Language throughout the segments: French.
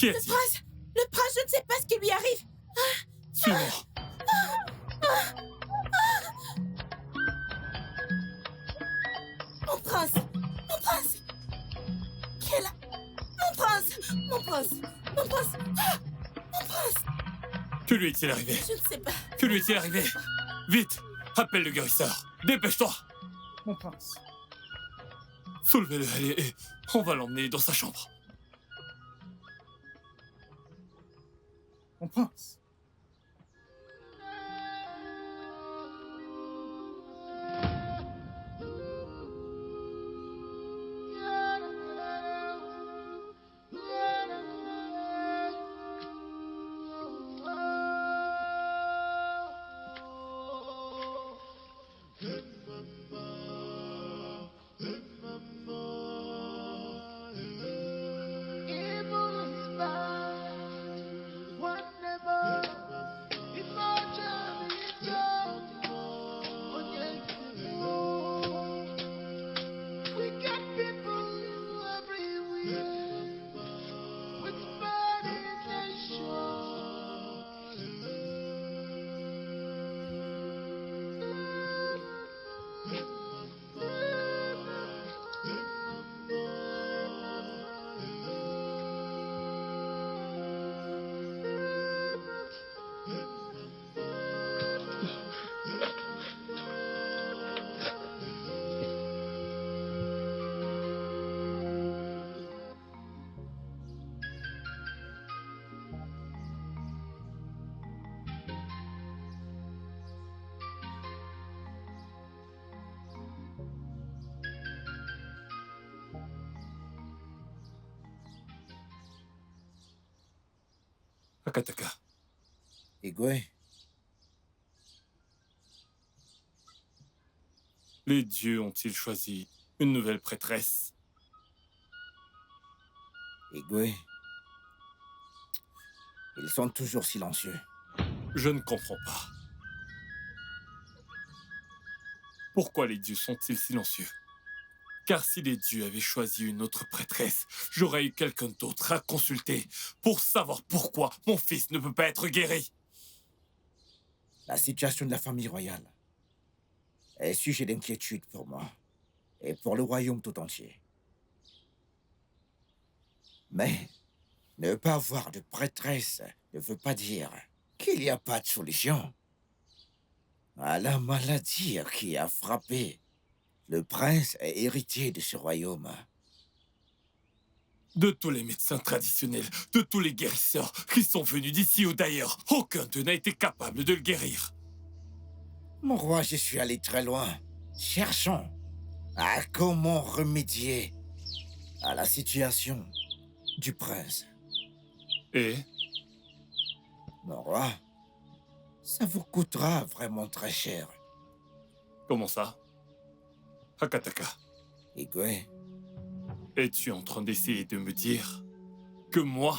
Qui Le est-il? prince! Le prince, je ne sais pas ce qui lui arrive! Suis-moi. Mon prince! Mon prince! Quel... Mon prince! Mon prince! Mon prince! Ah! Mon prince! Que lui est-il arrivé? Je ne sais pas. Que lui est-il arrivé? Vite! Appelle le guérisseur. Dépêche-toi! Mon prince. Soulevez-le, allez, et on va l'emmener dans sa chambre. Mon prince. Akataka. Igwe, Les dieux ont-ils choisi une nouvelle prêtresse? Igwe. Ils sont toujours silencieux. Je ne comprends pas. Pourquoi les dieux sont-ils silencieux? Car si les dieux avaient choisi une autre prêtresse, j'aurais eu quelqu'un d'autre à consulter pour savoir pourquoi mon fils ne peut pas être guéri. La situation de la famille royale est sujet d'inquiétude pour moi et pour le royaume tout entier. Mais ne pas avoir de prêtresse ne veut pas dire qu'il n'y a pas de solution. À la maladie qui a frappé, le prince est héritier de ce royaume. De tous les médecins traditionnels, de tous les guérisseurs qui sont venus d'ici ou d'ailleurs, aucun d'eux n'a été capable de le guérir. Mon roi, je suis allé très loin. Cherchons à comment remédier à la situation du prince. Et Mon roi, ça vous coûtera vraiment très cher. comment ça? Akataka, Igwe, es-tu en train d'essayer de me dire que moi,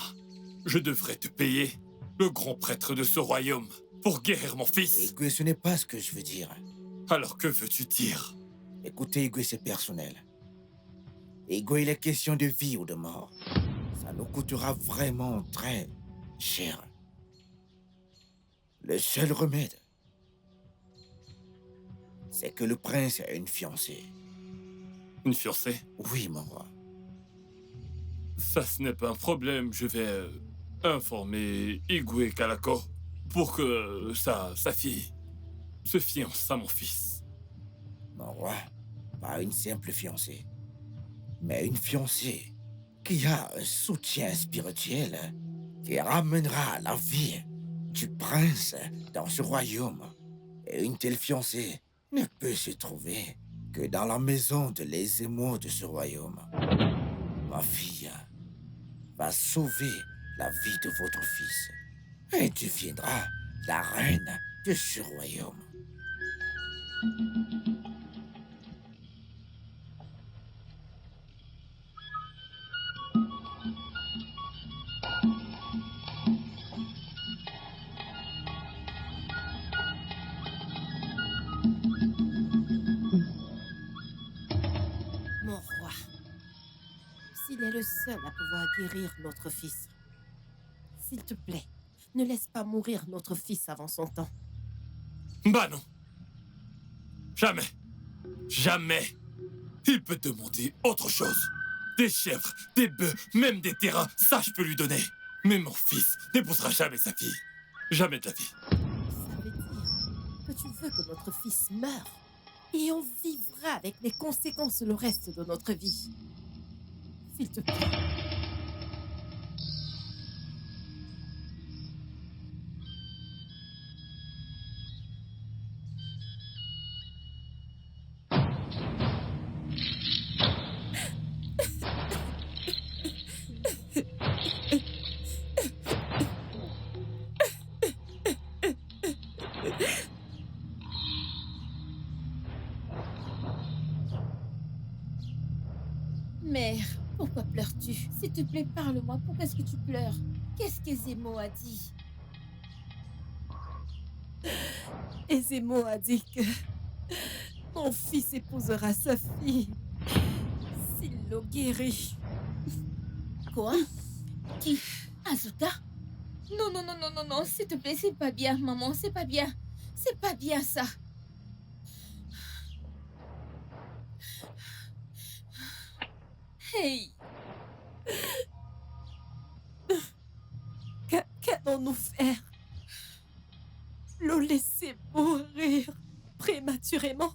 je devrais te payer, le grand prêtre de ce royaume, pour guérir mon fils? Igwe, ce n'est pas ce que je veux dire. Alors que veux-tu dire? Écoutez, Igwe, c'est personnel. Igwe, il est question de vie ou de mort. Ça nous coûtera vraiment très cher. Le seul remède, c'est que le prince a une fiancée. Une fiancée? Oui, mon roi. Ça, ce n'est pas un problème. Je vais informer Igwe Kalako pour que sa fille se fiance à mon fils. Mon roi, pas une simple fiancée, mais une fiancée qui a un soutien spirituel qui ramènera la vie du prince dans ce royaume. Et une telle fiancée ne peut se trouver que dans la maison de les émaux de ce royaume. Ma fille va sauver la vie de votre fils et deviendra la reine de ce royaume. Mon roi, s'il est le seul à pouvoir guérir notre fils, S'il te plaît, ne laisse pas mourir notre fils avant son temps. Bah non. Jamais. Jamais. Il peut demander autre chose. Des chèvres, des bœufs, même des terrains, ça je peux lui donner. Mais mon fils n'épousera jamais sa fille. Jamais de la vie. Ça veut dire que tu veux que notre fils meure. Et on vivra avec les conséquences le reste de notre vie. S'il te plaît. Mère, pourquoi pleures-tu? S'il te plaît, parle-moi. Pourquoi est-ce que tu pleures? Qu'est-ce qu'Ezemo a dit? Ezemo a dit que mon fils épousera sa fille s'il le guérit. Quoi? Qui? Azuka? Non, non, non, non, non, non, s'il te plaît, c'est pas bien, maman, c'est pas bien. C'est pas bien, ça. Hey! Qu'allons-nous faire? Le laisser mourir prématurément?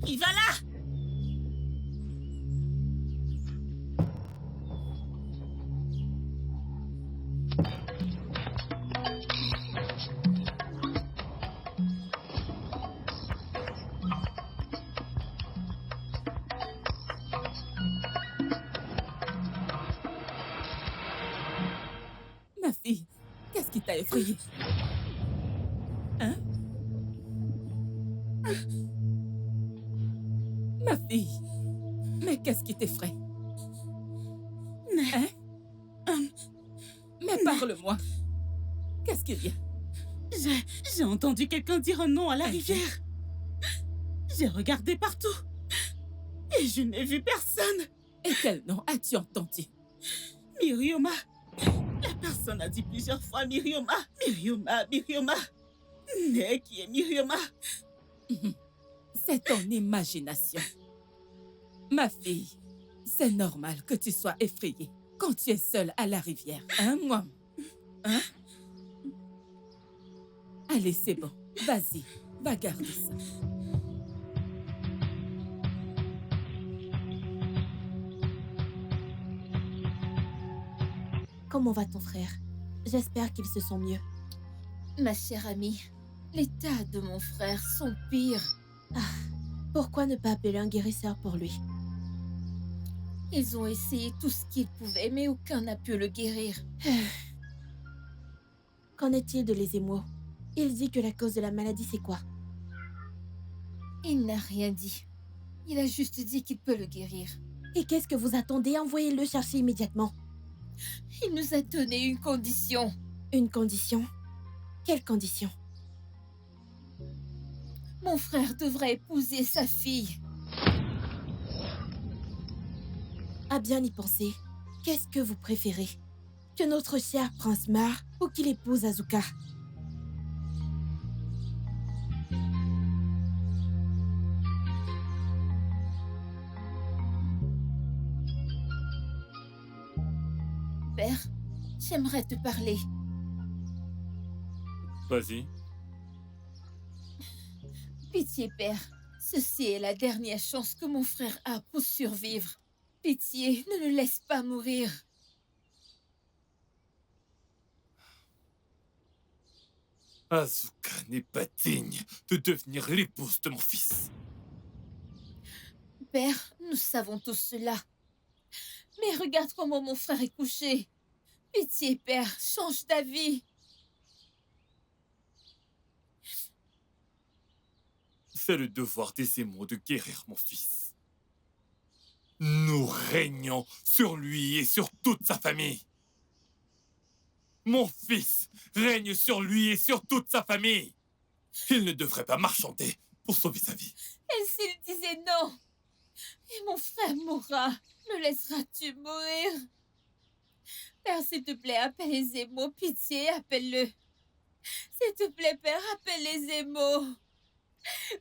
Il va là! Ma fille, qu'est-ce qui t'a effrayée? Hein? Ma fille, mais qu'est-ce qui t'effraie? Hein? Mais parle-moi. Qu'est-ce qu'il y a? J'ai entendu quelqu'un dire un nom à la rivière. J'ai regardé partout. Et je n'ai vu personne. Et quel nom as-tu entendu? Myrioma. La personne a dit plusieurs fois Myrioma. Myrioma, Myrioma. Mais qui est Myrioma? C'est ton imagination. Ma fille, c'est normal que tu sois effrayée quand tu es seule à la rivière. Hein, moi? Hein? Allez, c'est bon. Vas-y, va garder ça. Comment va ton frère? J'espère qu'ils se sent mieux. Ma chère amie, l'état de mon frère s'empire. Ah, pourquoi ne pas appeler un guérisseur pour lui? Ils ont essayé tout ce qu'ils pouvaient, mais aucun n'a pu le guérir. Qu'en est-il de l'Ezemo? Il dit que la cause de la maladie, c'est quoi? Il n'a rien dit. Il a juste dit qu'il peut le guérir. Et qu'est-ce que vous attendez? Envoyez-le chercher immédiatement. Il nous a donné une condition. Une condition? Quelle condition? Mon frère devrait épouser sa fille. À bien y penser, qu'est-ce que vous préférez? Que notre cher prince meure ou qu'il épouse Azuka? Père, j'aimerais te parler. Vas-y. Pitié, Père. Ceci est la dernière chance que mon frère a pour survivre. Pitié, ne le laisse pas mourir. Asuka n'est pas digne de devenir l'épouse de mon fils. Père, nous savons tous cela. Mais regarde comment mon frère est couché. Pitié, Père, change d'avis. C'est le devoir des émaux de guérir mon fils. Nous régnons sur lui et sur toute sa famille. Mon fils règne sur lui et sur toute sa famille. Il ne devrait pas marchander pour sauver sa vie. Et s'il disait non? Et mon frère mourra. Le laisseras-tu mourir? Père, s'il te plaît, appelle les émaux. Pitié, appelle-le. S'il te plaît, Père, appelle les émaux.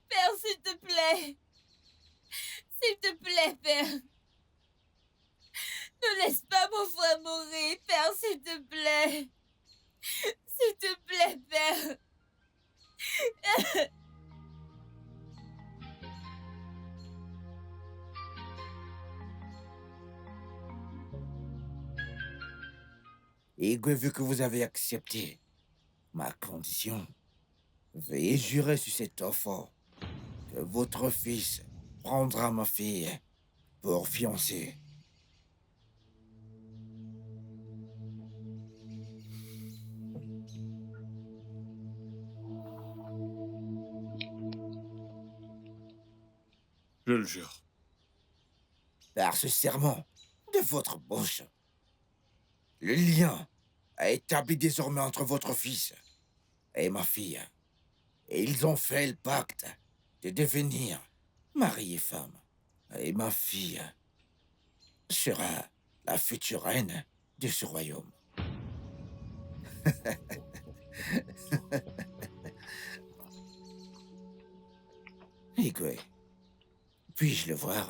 Père, s'il te plaît. S'il te plaît, Père. Ne laisse pas mon frère mourir, Père, s'il te plaît. S'il te plaît, Père. Igwe, vu que vous avez accepté ma condition, veuillez jurer sur cet offre que votre fils prendra ma fille pour fiancée. Je le jure. Par ce serment de votre bouche, le lien est établi désormais entre votre fils et ma fille. Et ils ont fait le pacte de devenir mari et femme. Et ma fille sera la future reine de ce royaume. Igwe, puis-je le voir?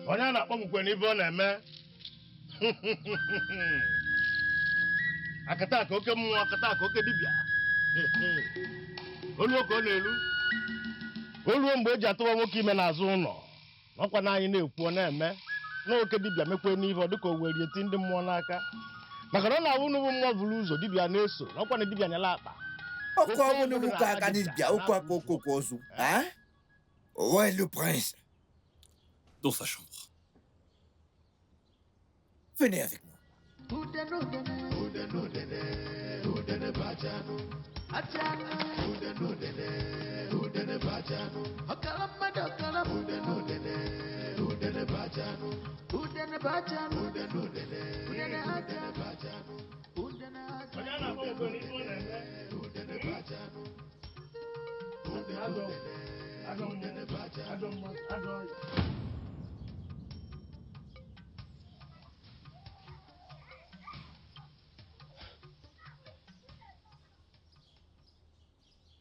onye a na-akpọ m kwe n'ife ọ na-eme akata aka oke mmụọ akata aka oke dibịa olu oke ọ na-elu oluo mgbe e ji atụwa nwoke ime n'azụ ụlọ n'ọkwa na anyị na-ekwu ọ na-eme na oke dibịa mekwe n'ife ọ dịka o were eti ndị mmụọ n'aka maka na ọ na-awụ n'ụbụ mmụọ buru ụzọ dibịa na-eso n'ọkwa na dibịa nyela akpa Hein? Où est le prince? Dans sa chambre. Venez avec moi.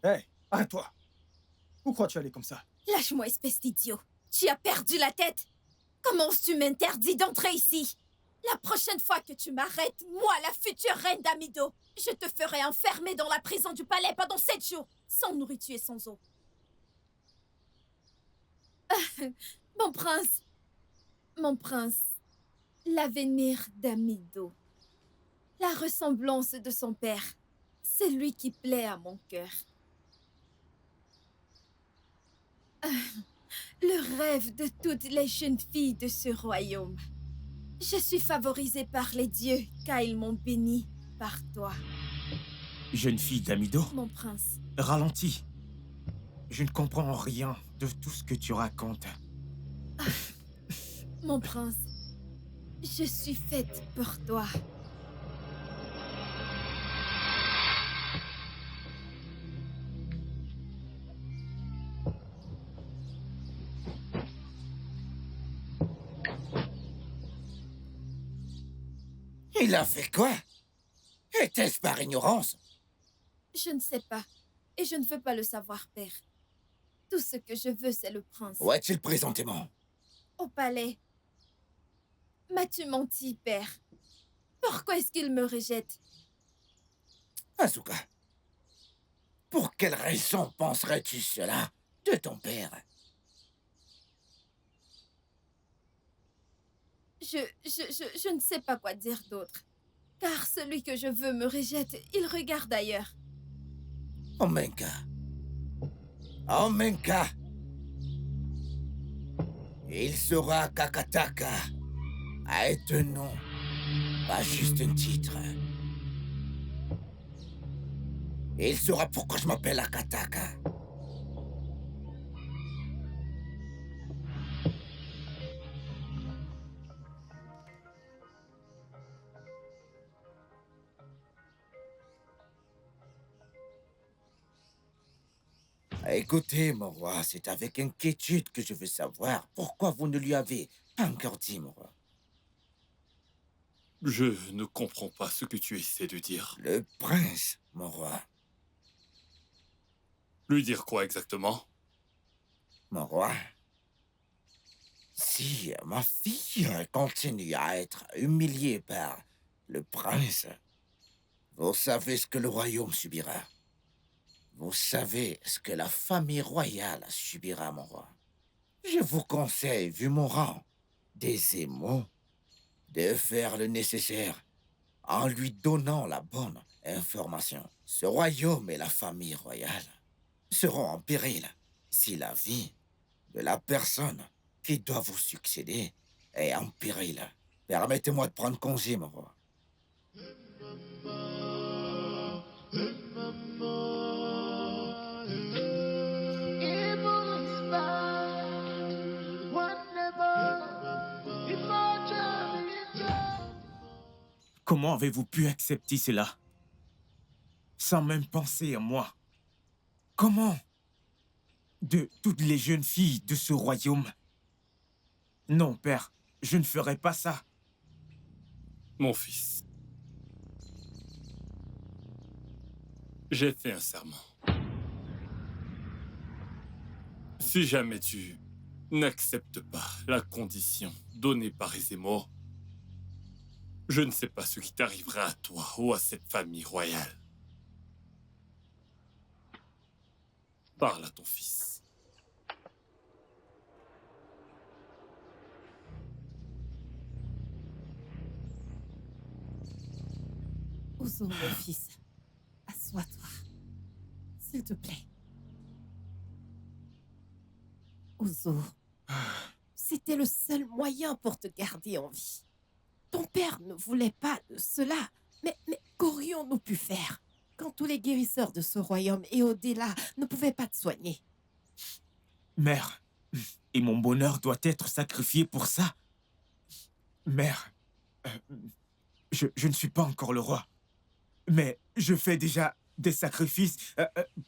Hé, arrête-toi. Où crois-tu aller comme ça? Lâche-moi, espèce d'idiot. Tu as perdu la tête. Comment tu m'interdis d'entrer ici? La prochaine fois que tu m'arrêtes, moi, la future reine d'Amido, je te ferai enfermer dans la prison du palais pendant 7 jours, sans nourriture et sans eau. Mon prince, l'avenir d'Amido, la ressemblance de son père, c'est lui qui plaît à mon cœur. Le rêve de toutes les jeunes filles de ce royaume. Je suis favorisée par les dieux, car ils m'ont bénie par toi. Jeune fille d'Amido, Mon prince, ralentis. Je ne comprends rien de tout ce que tu racontes. mon prince, je suis faite pour toi. Il a fait quoi? Était-ce par ignorance? Je ne sais pas. Et je ne veux pas le savoir, père. Tout ce que je veux, c'est le prince. Où est-il présentement? Au palais. M'as-tu menti, père? Pourquoi est-ce qu'il me rejette? Asuka, pour quelle raison penserais-tu cela de ton père? Je ne sais pas quoi dire d'autre. Car celui que je veux me rejette, il regarde ailleurs. Omenka. Omenka. Il sera Kakataka. A être un nom, pas juste un titre. Il saura pourquoi je m'appelle Akataka. Écoutez, mon roi, c'est avec inquiétude que je veux savoir pourquoi vous ne lui avez pas encore dit, mon roi. Je ne comprends pas ce que tu essaies de dire. Le prince, mon roi. Lui dire quoi exactement? Mon roi, si ma fille continue à être humiliée par le prince, vous savez ce que le royaume subira. Vous savez ce que la famille royale subira, mon roi. Je vous conseille, vu mon rang, des émaux, de faire le nécessaire en lui donnant la bonne information. Ce royaume et la famille royale seront en péril si la vie de la personne qui doit vous succéder est en péril. Permettez-moi de prendre congé, mon roi. Comment avez-vous pu accepter cela? Sans même penser à moi. Comment? De toutes les jeunes filles de ce royaume. Non, père, je ne ferai pas ça. Mon fils, j'ai fait un serment. Si jamais tu n'acceptes pas la condition donnée par Ezemo, je ne sais pas ce qui t'arrivera à toi ou à cette famille royale. Parle à ton fils. Ozo, mon fils, assois-toi. S'il te plaît. Ozo, c'était le seul moyen pour te garder en vie. Ton père ne voulait pas de cela. Mais qu'aurions-nous pu faire quand tous les guérisseurs de ce royaume et au-delà ne pouvaient pas te soigner? Mère, et mon bonheur doit être sacrifié pour ça. Mère, je ne suis pas encore le roi. Mais je fais déjà des sacrifices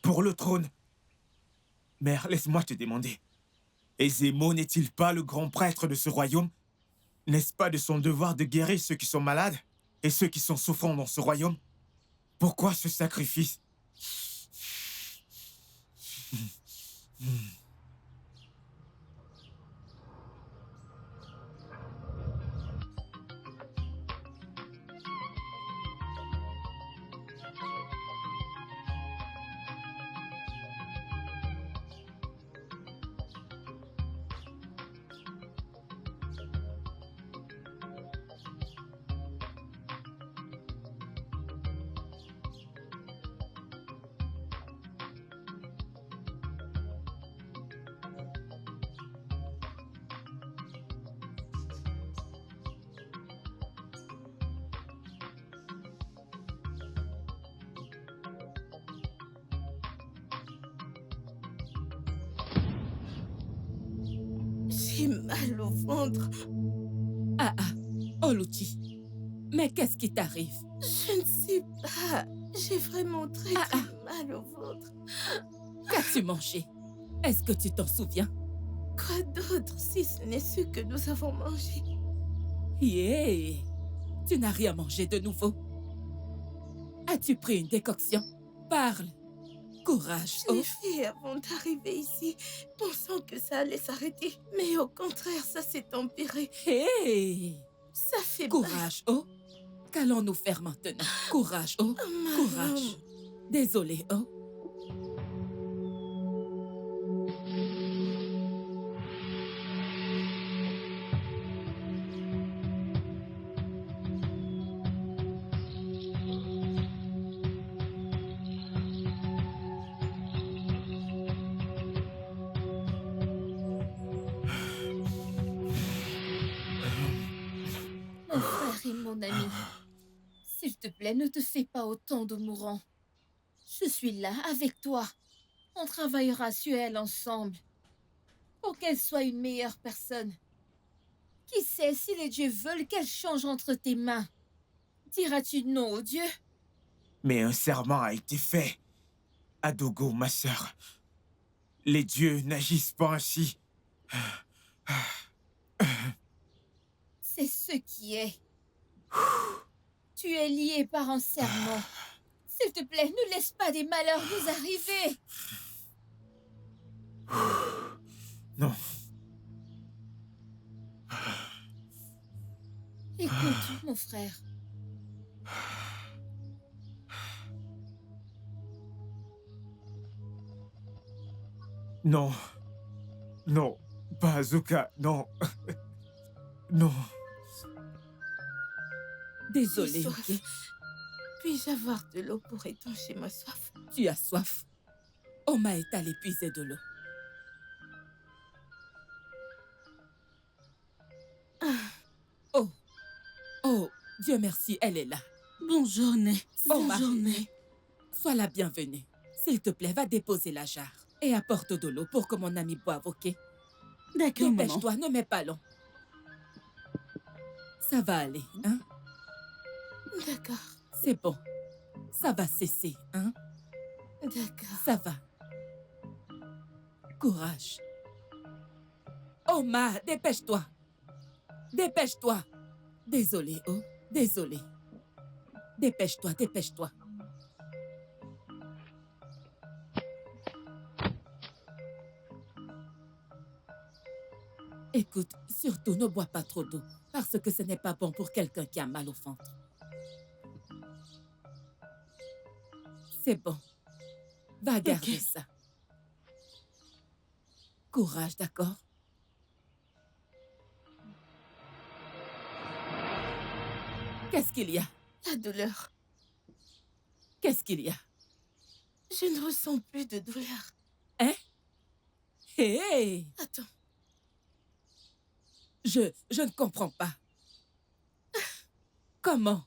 pour le trône. Mère, laisse-moi te demander. Ezemo n'est-il pas le grand prêtre de ce royaume? N'est-ce pas de son devoir de guérir ceux qui sont malades et ceux qui sont souffrants dans ce royaume? Pourquoi ce sacrifice? J'ai mal au ventre. Oluchi, mais qu'est-ce qui t'arrive? Je ne sais pas. J'ai vraiment très mal au ventre. Qu'as-tu mangé? Est-ce que tu t'en souviens? Quoi d'autre si ce n'est ce que nous avons mangé? Yeah! Tu n'as rien mangé de nouveau? As-tu pris une décoction? Parle. Courage, Je l'ai Oh. fait avant d'arriver ici, pensant que ça allait s'arrêter. Mais au contraire, ça s'est empiré. Hé! Ça fait mal. Courage, Oh. Qu'allons-nous faire maintenant? Courage, Oh. Oh, ma Courage. jambe. Désolé, Oh. Mon frère et mon ami, s'il te plaît, ne te fais pas autant de mourants. Je suis là avec toi. On travaillera sur elle ensemble pour qu'elle soit une meilleure personne. Qui sait si les dieux veulent qu'elle change entre tes mains? Diras-tu non aux dieux? Mais un serment a été fait. Adogo, ma sœur. Les dieux n'agissent pas ainsi. C'est ce qui est. Tu es lié par un serment. S'il te plaît, ne laisse pas des malheurs nous arriver. Non. Écoute, mon frère. Non. Non. Pas Azuka, non. Non. Désolé, J'ai soif. ok? Puis-je avoir de l'eau pour étancher ma soif? Tu as soif. Oma est allé puiser de l'eau. Oh. Oh, Dieu merci, elle est là. Bonjour, Né. Oh, Bonjour, Marie. Né. Sois la bienvenue. S'il te plaît, va déposer la jarre. Et apporte de l'eau pour que mon ami boive, ok? D'accord, maman. Dépêche-toi, ne mets pas long. Ça va aller, hein? D'accord, C'est bon. Ça va cesser, hein? d'accord. Ça va. Courage. Oma, dépêche-toi. Dépêche-toi. Désolé, Oh. Désolé. Dépêche-toi, dépêche-toi. Écoute, surtout ne bois pas trop d'eau, parce que ce n'est pas bon pour quelqu'un qui a mal au ventre. C'est bon. Va garder ça. Courage, d'accord? Qu'est-ce qu'il y a? La douleur. Qu'est-ce qu'il y a? Je ne ressens plus de douleur. Hé! Attends, Je ne comprends pas. Comment?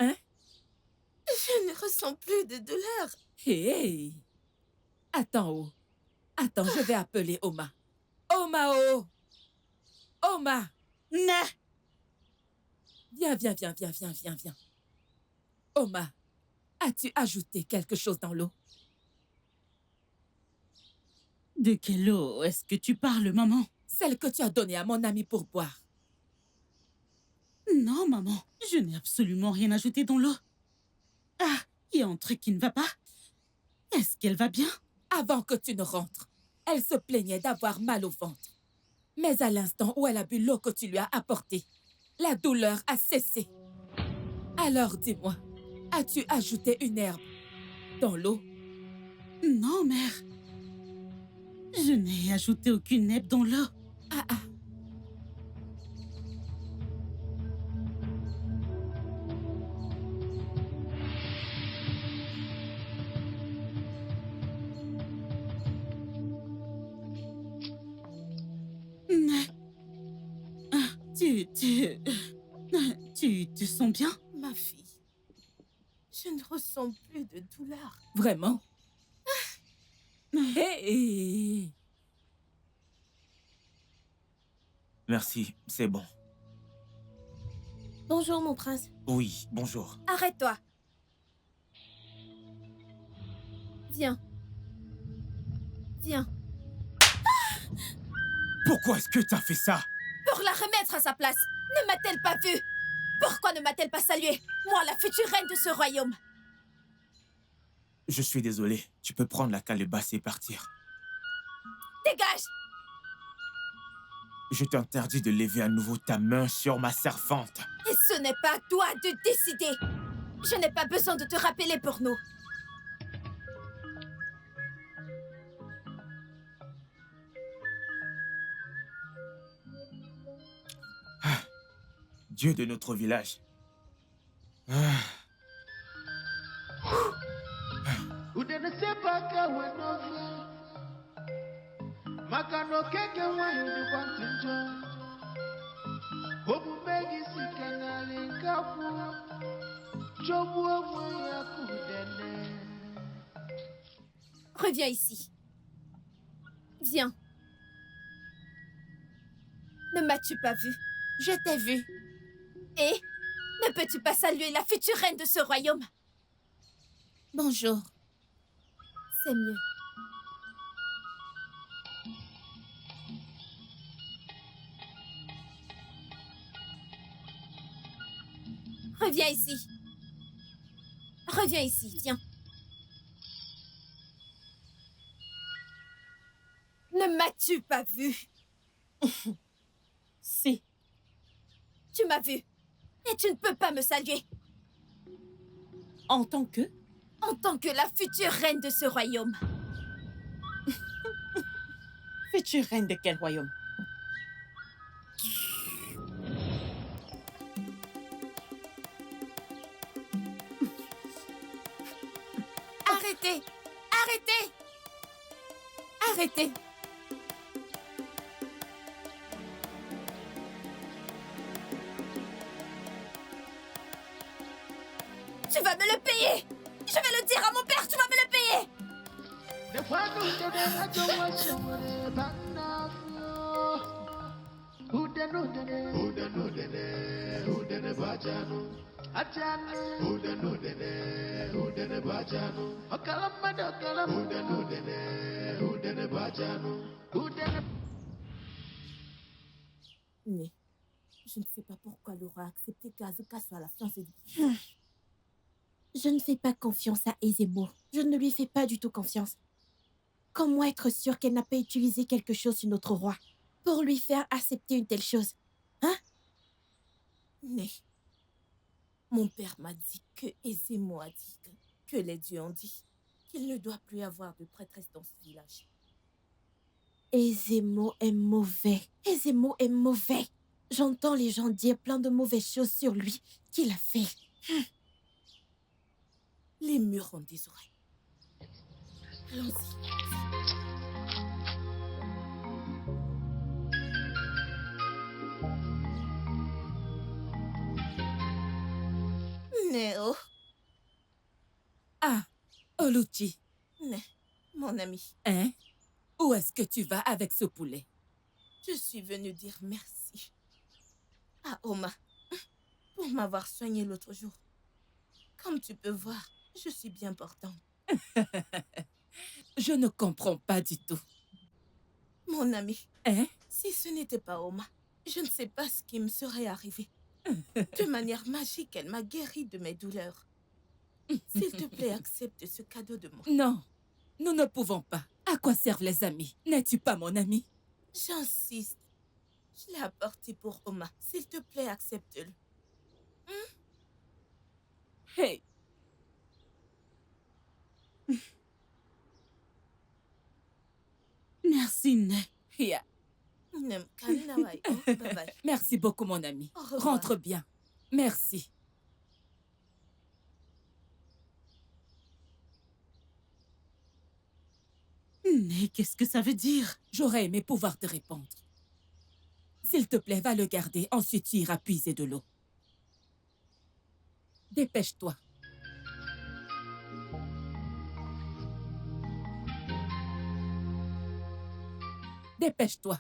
je ne ressens plus de douleur. Hé! Attends, Oh. Attends, je vais appeler Oma. Oma, Oh! Oma! Né. Viens, viens, viens, viens, viens, viens, viens. Oma, as-tu ajouté quelque chose dans l'eau? De quelle eau est-ce que tu parles, maman? Celle que tu as donnée à mon ami pour boire. Non, maman. Je n'ai absolument rien ajouté dans l'eau. Ah, il y a un truc qui ne va pas. Est-ce qu'elle va bien? Avant que tu ne rentres, elle se plaignait d'avoir mal au ventre. Mais à l'instant où elle a bu l'eau que tu lui as apportée, la douleur a cessé. Alors dis-moi, as-tu ajouté une herbe dans l'eau? Non, mère. Je n'ai ajouté aucune herbe dans l'eau. Ah ah. Né. Ah, tu te sens bien? Ma fille, je ne ressens plus de douleur. Vraiment? Hé! Merci, c'est bon. Bonjour, mon prince. Oui, bonjour. Arrête-toi. Viens. Viens. Pourquoi est-ce que t'as fait ça? Pour la remettre à sa place. Ne m'a-t-elle pas vue? Pourquoi ne m'a-t-elle pas salué? Moi, la future reine de ce royaume. Je suis désolé. Tu peux prendre la calebasse et partir. Dégage! Je t'interdis de lever à nouveau ta main sur ma servante. Et ce n'est pas à toi de décider. Je n'ai pas besoin de te rappeler pour nous. Dieu de notre village. Reviens ici. Viens. Ne m'as-tu pas vu? Je t'ai vu. Et ne peux-tu pas saluer la future reine de ce royaume? Bonjour. C'est mieux. Reviens ici. Reviens ici, viens. Ne m'as-tu pas vu? Si. Tu m'as vu. Et tu ne peux pas me saluer. En tant que? En tant que la future reine de ce royaume. Future reine de quel royaume? Arrêtez! Arrêtez! Arrêtez! Tu vas me le payer! Je vais le dire à mon père, tu vas me le payer! Mais je ne sais pas pourquoi Laura a accepté qu'Azuka soit la fiancée de... Je ne fais pas confiance à Ezemo. Je ne lui fais pas du tout confiance. Comment être sûr qu'elle n'a pas utilisé quelque chose sur notre roi pour lui faire accepter une telle chose? Hein? Mais mon père m'a dit que Ezemo a dit que les dieux ont dit qu'il ne doit plus avoir de prêtresse dans ce village. Ezemo est mauvais. Ezemo est mauvais. J'entends les gens dire plein de mauvaises choses sur lui qu'il a fait. Les murs ont des oreilles. Allons-y. Néo. Ah, Oluchi. Né, mon ami. Hein? Où est-ce que tu vas avec ce poulet? Je suis venue dire merci à Oma pour m'avoir soigné l'autre jour. Comme tu peux voir, je suis bien portante. Je ne comprends pas du tout. Mon ami, Hein? si ce n'était pas Oma, je ne sais pas ce qui me serait arrivé. De manière magique, elle m'a guéri de mes douleurs. S'il te plaît, accepte ce cadeau de moi. Non, nous ne pouvons pas. À quoi servent les amis? N'es-tu pas mon ami? J'insiste. Je l'ai apporté pour Oma. S'il te plaît, accepte-le. Hey! Merci, Né. Yeah. Bye bye. Merci beaucoup, mon ami. Au revoir. Rentre bien. Merci. Mais qu'est-ce que ça veut dire? J'aurais aimé pouvoir te répondre. S'il te plaît, va le garder. Ensuite, tu iras puiser de l'eau. Dépêche-toi. Dépêche-toi.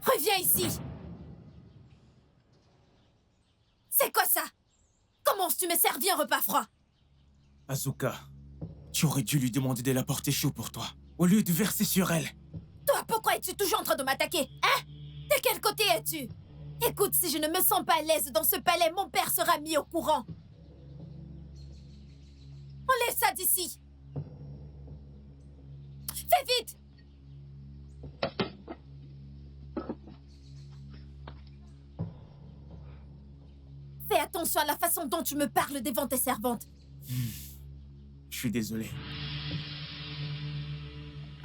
Reviens ici! C'est quoi ça? Comment oses-tu me servir un repas froid? Asuka, tu aurais dû lui demander de l'apporter chaud pour toi, au lieu de verser sur elle. Toi, pourquoi es-tu toujours en train de m'attaquer? Hein? De quel côté es-tu? Écoute, si je ne me sens pas à l'aise dans ce palais, mon père sera mis au courant. Enlève ça d'ici! Fais vite! Fais attention à la façon dont tu me parles devant tes servantes. Je suis désolé.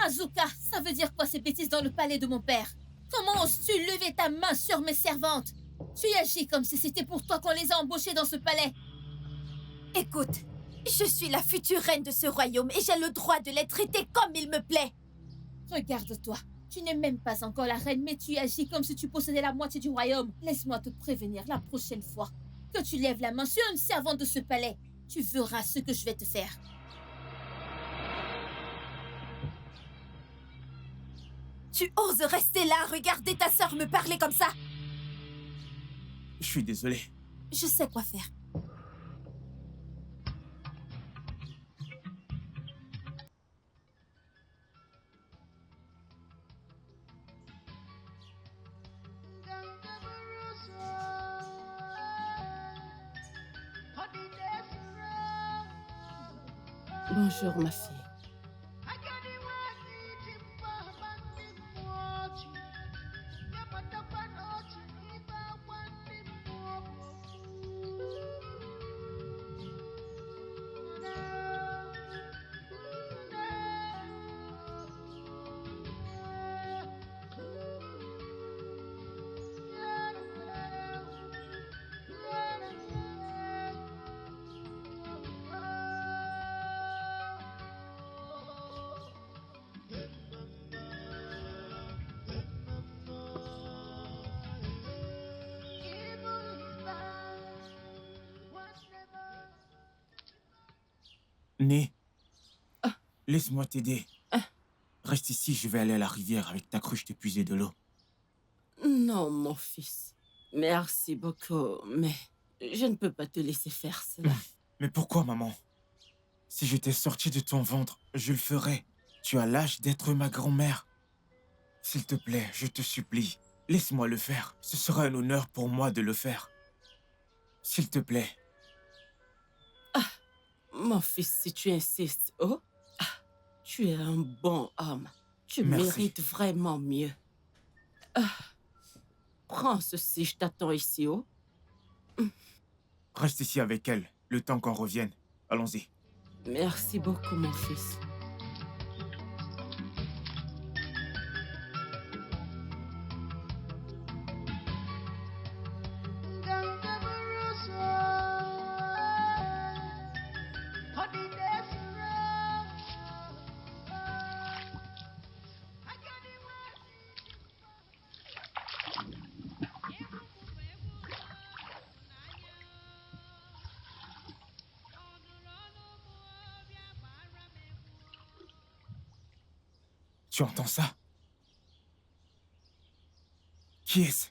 Asuka, ça veut dire quoi ces bêtises dans le palais de mon père? Comment oses-tu lever ta main sur mes servantes? Tu agis comme si c'était pour toi qu'on les a embauchées dans ce palais. Écoute, je suis la future reine de ce royaume et j'ai le droit de les traiter comme il me plaît. Regarde-toi, tu n'es même pas encore la reine, mais tu agis comme si tu possédais la moitié du royaume. Laisse-moi te prévenir la prochaine fois que tu lèves la main sur une servante de ce palais. Tu verras ce que je vais te faire. Tu oses rester là, regarder ta sœur me parler comme ça? Je suis désolé. Je sais quoi faire. Bonjour, ma fille. Né, laisse-moi t'aider. Reste ici, je vais aller à la rivière avec ta cruche t'épuiser de l'eau. Non, mon fils. Merci beaucoup, mais je ne peux pas te laisser faire cela. Mais pourquoi, maman? Si je t'ai sorti de ton ventre, je le ferai. Tu as l'âge d'être ma grand-mère. S'il te plaît, je te supplie, laisse-moi le faire. Ce sera un honneur pour moi de le faire. S'il te plaît. Mon fils, si tu insistes, oh, tu es un bon homme. Tu Merci. mérites vraiment mieux. Prends ceci, je t'attends ici, oh. Reste ici avec elle, le temps qu'on revienne. Allons-y. Merci beaucoup, mon fils. Tu entends ça? Qui est-ce?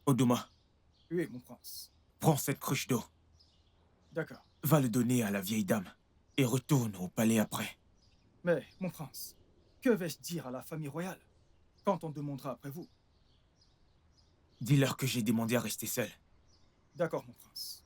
Oduma, Oui, mon prince. prends cette cruche d'eau. D'accord. Va le donner à la vieille dame et retourne au palais après. Mais, mon prince, que vais-je dire à la famille royale quand on demandera après vous? Dis-leur que j'ai demandé à rester seul. D'accord, mon prince.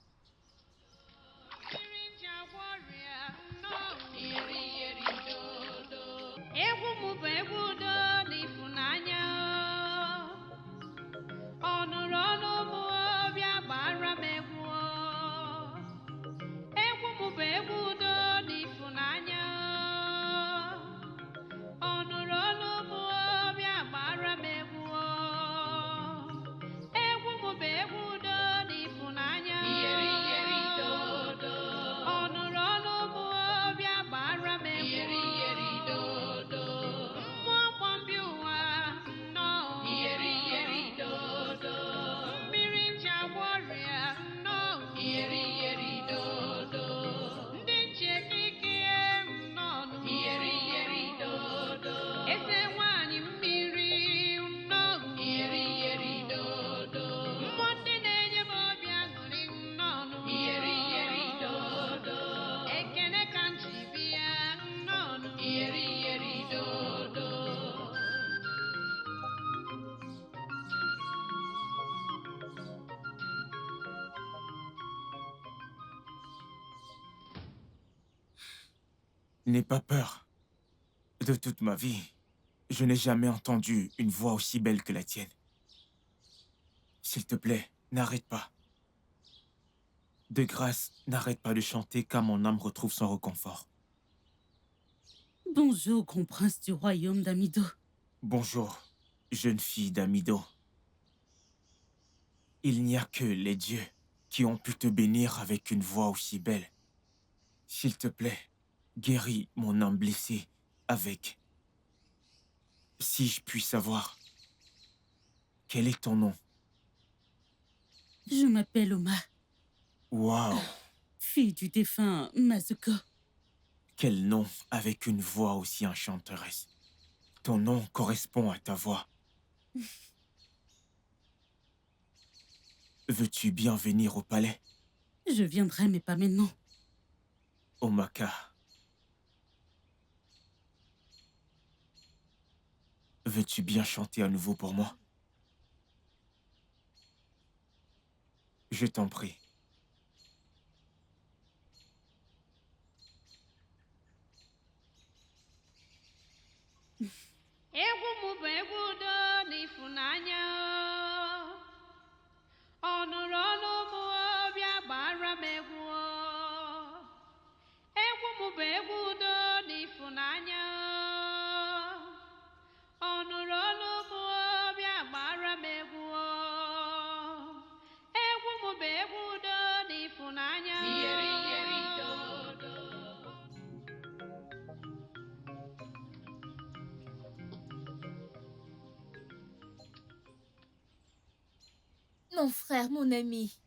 N'aie pas peur. De toute ma vie, je n'ai jamais entendu une voix aussi belle que la tienne. S'il te plaît, n'arrête pas. De grâce, n'arrête pas de chanter car mon âme retrouve son réconfort. Bonjour, grand prince du royaume d'Amido. Bonjour, jeune fille d'Amido. Il n'y a que les dieux qui ont pu te bénir avec une voix aussi belle. S'il te plaît, guéris mon âme blessée avec... Si je puis savoir, quel est ton nom? Je m'appelle Oma, Waouh, fille du défunt Mazuko. quel nom avec une voix aussi enchanteresse. Ton nom correspond à ta voix. Veux-tu bien venir au palais? Je viendrai, mais pas maintenant. Omaka. Veux-tu bien chanter à nouveau pour moi? Je t'en prie. Mon frère, mon ami.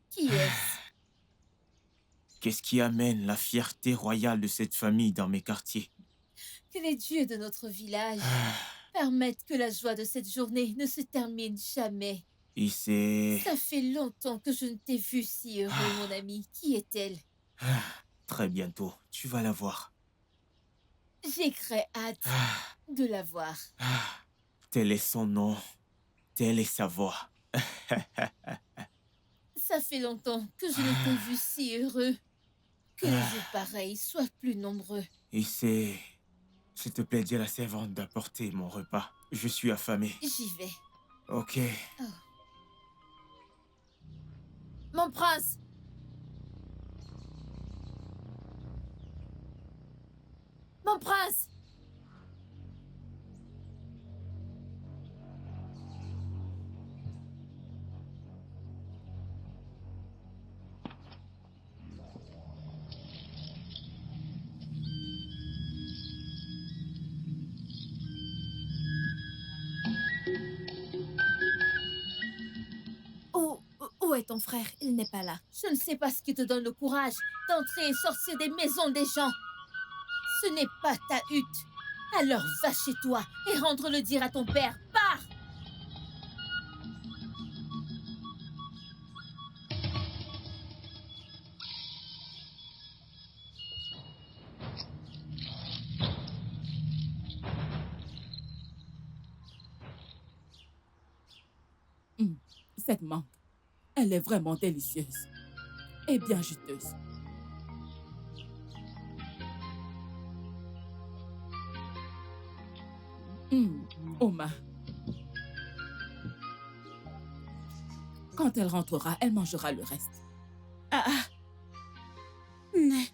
Qui est-ce? Qu'est-ce qui amène la fierté royale de cette famille dans mes quartiers? Que les dieux de notre village permettent que la joie de cette journée ne se termine jamais. Et c'est... Ça fait longtemps que je ne t'ai vu si heureux, mon ami. Qui est-elle? Très bientôt, tu vas la voir. J'ai très hâte de la voir. Tel est son nom, telle est sa voix. Ça fait longtemps que je ne t'ai vu si heureux. Que les jours pareils soient plus nombreux. Et c'est... S'il te plaît, dis à la servante d'apporter mon repas. Je suis affamé. J'y vais. Ok. Mon prince! Mon prince! Où est ton frère? Il n'est pas là. Je ne sais pas ce qui te donne le courage d'entrer et sortir des maisons des gens. Ce n'est pas ta hutte. Alors va chez toi et rendre le dire à ton père. Pars! Cette mangue, elle est vraiment délicieuse et bien juteuse. Oma. Quand elle rentrera, elle mangera le reste. Mais...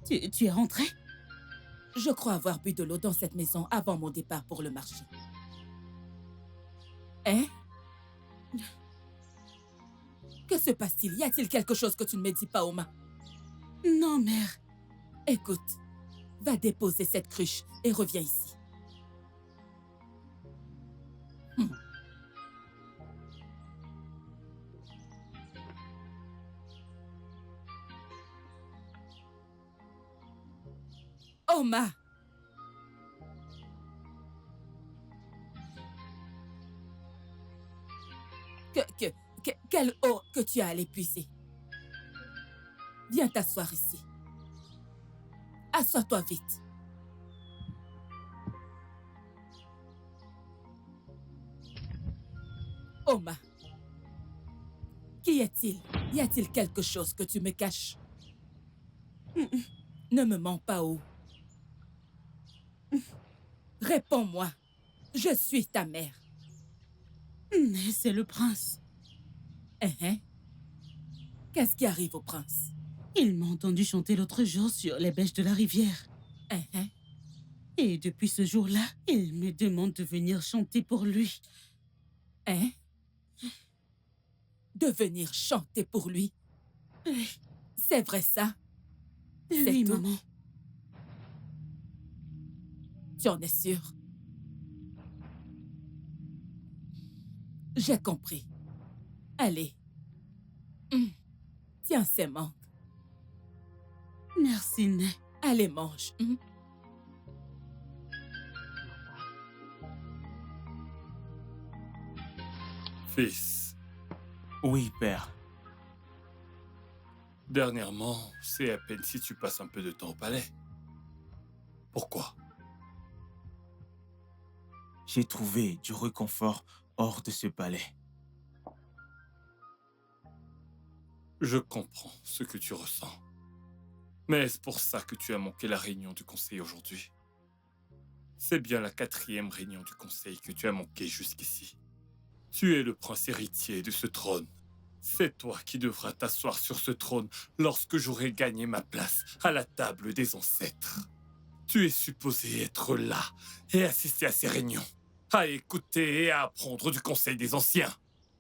Tu es rentré? Je crois avoir bu de l'eau dans cette maison avant mon départ pour le marché. Hein? Que se passe-t-il? Y a-t-il quelque chose que tu ne me dis pas, Oma? Non, mère. Écoute, va déposer cette cruche et reviens ici. Oma! Quelle eau que tu as à l'épuiser? Viens t'asseoir ici. Assois-toi vite. Oma, qui est-il? Y a-t-il quelque chose que tu me caches? Ne me mens pas, Oh. Réponds-moi. Je suis ta mère. Mais c'est le prince. Qu'est-ce qui arrive au prince? Il m'a entendu chanter l'autre jour sur les bêches de la rivière. Et depuis ce jour-là, il me demande de venir chanter pour lui. De venir chanter pour lui? Oui. C'est vrai ça? Oui, tout? maman. Tu en es sûre? J'ai compris. Allez. Tiens ces mangues. Merci, Né. Allez, mange. Fils, Oui, père. dernièrement, c'est à peine si tu passes un peu de temps au palais. Pourquoi? J'ai trouvé du réconfort hors de ce palais. Je comprends ce que tu ressens. Mais est-ce pour ça que tu as manqué la réunion du conseil aujourd'hui? C'est bien la 4e réunion du conseil que tu as manqué jusqu'ici. Tu es le prince héritier de ce trône. C'est toi qui devras t'asseoir sur ce trône lorsque j'aurai gagné ma place à la table des ancêtres. Tu es supposé être là et assister à ces réunions, à écouter et à apprendre du conseil des anciens.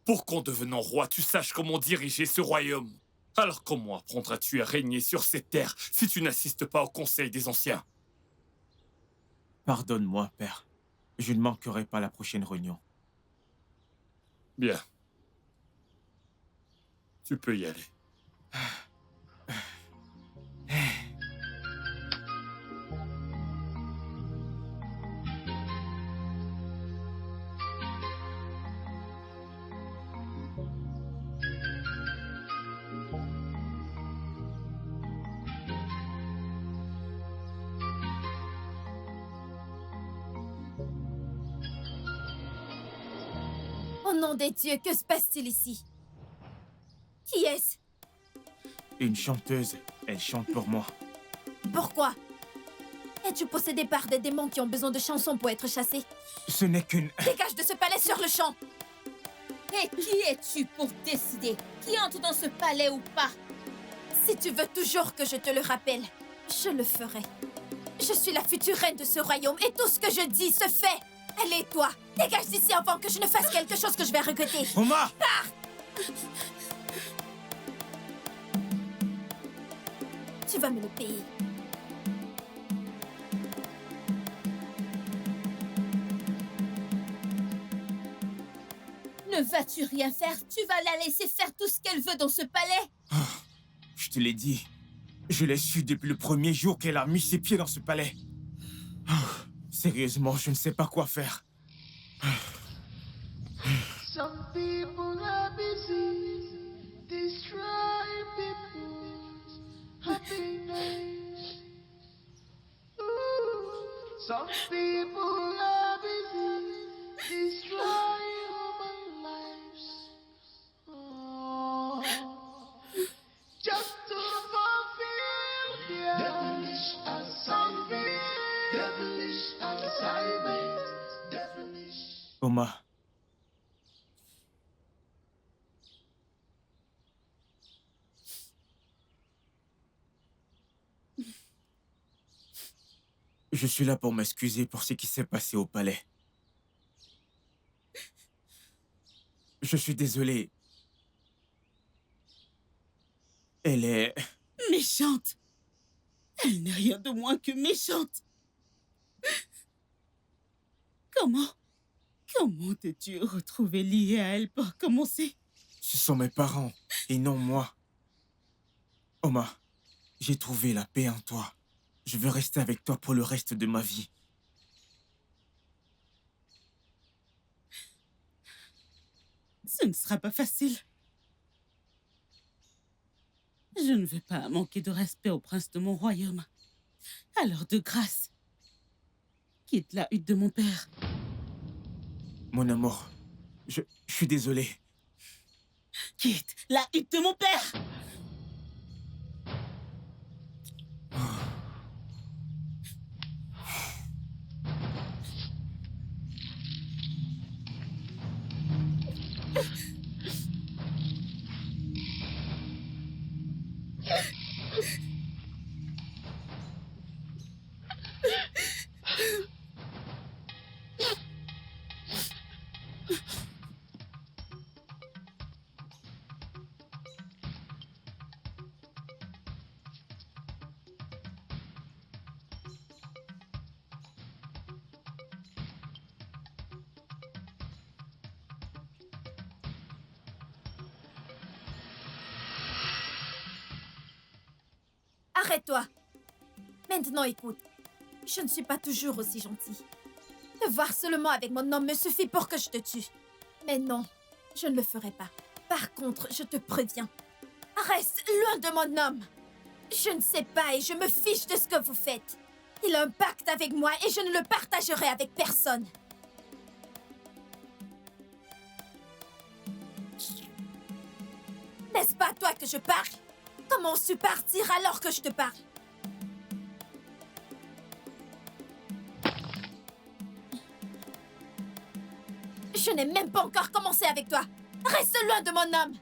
Pour qu'en devenant roi, tu saches comment diriger ce royaume. Alors comment apprendras-tu à régner sur ces terres si tu n'assistes pas au conseil des anciens? Pardonne-moi, père. Je ne manquerai pas la prochaine réunion. Bien. Tu peux y aller. Au nom des dieux, que se passe-t-il ici? Qui est-ce? Une chanteuse, elle chante pour moi. Pourquoi? Es-tu possédé par des démons qui ont besoin de chansons pour être chassés? Ce n'est qu'une... Dégage de ce palais sur le champ! Et qui es-tu pour décider qui entre dans ce palais ou pas? Si tu veux toujours que je te le rappelle, je le ferai. Je suis la future reine de ce royaume et tout ce que je dis se fait. Allez, toi, dégage d'ici avant que je ne fasse quelque chose que je vais regretter. Oma! Tu vas me le payer. Ne vas-tu rien faire? Tu vas la laisser faire tout ce qu'elle veut dans ce palais? Je te l'ai dit. Je l'ai su depuis le premier jour qu'elle a mis ses pieds dans ce palais. Sérieusement, je ne sais pas quoi faire. Some people are busy destroying people's happiness. Ooh. Some people are busy destroying human lives. Oh. Just to fulfill their devilish assignment. Devilish assignment. Devilish. Oma. Je suis là pour m'excuser pour ce qui s'est passé au palais. Je suis désolé. Elle est... Méchante. Elle n'est rien de moins que méchante. Comment t'es-tu retrouvé lié à elle pour commencer? Ce sont mes parents et non moi. Oma, j'ai trouvé la paix en toi. Je veux rester avec toi pour le reste de ma vie. Ce ne sera pas facile. Je ne veux pas manquer de respect au prince de mon royaume. Alors, de grâce, quitte la hutte de mon père. Mon amour, je suis désolé. Quitte la hutte de mon père! Arrête-toi. Maintenant, écoute. Je ne suis pas toujours aussi gentille. Te voir seulement avec mon homme me suffit pour que je te tue. Mais non, je ne le ferai pas. Par contre, je te préviens. Reste loin de mon homme. Je ne sais pas et je me fiche de ce que vous faites. Il a un pacte avec moi et je ne le partagerai avec personne. N'est-ce pas à toi que je parle? Comment su partir alors que je te parle? Je n'ai même pas encore commencé avec toi. Reste loin de mon homme.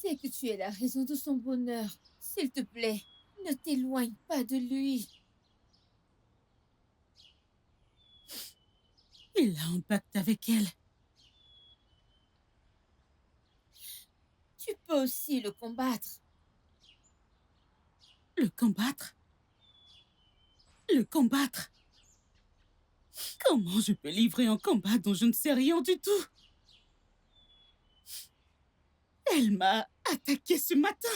sais que tu es la raison de son bonheur. S'il te plaît, ne t'éloigne pas de lui. Il a un pacte avec elle. Tu peux aussi le combattre. Le combattre? Le combattre? Comment je peux livrer un combat dont je ne sais rien du tout? Elle m'a attaqué ce matin.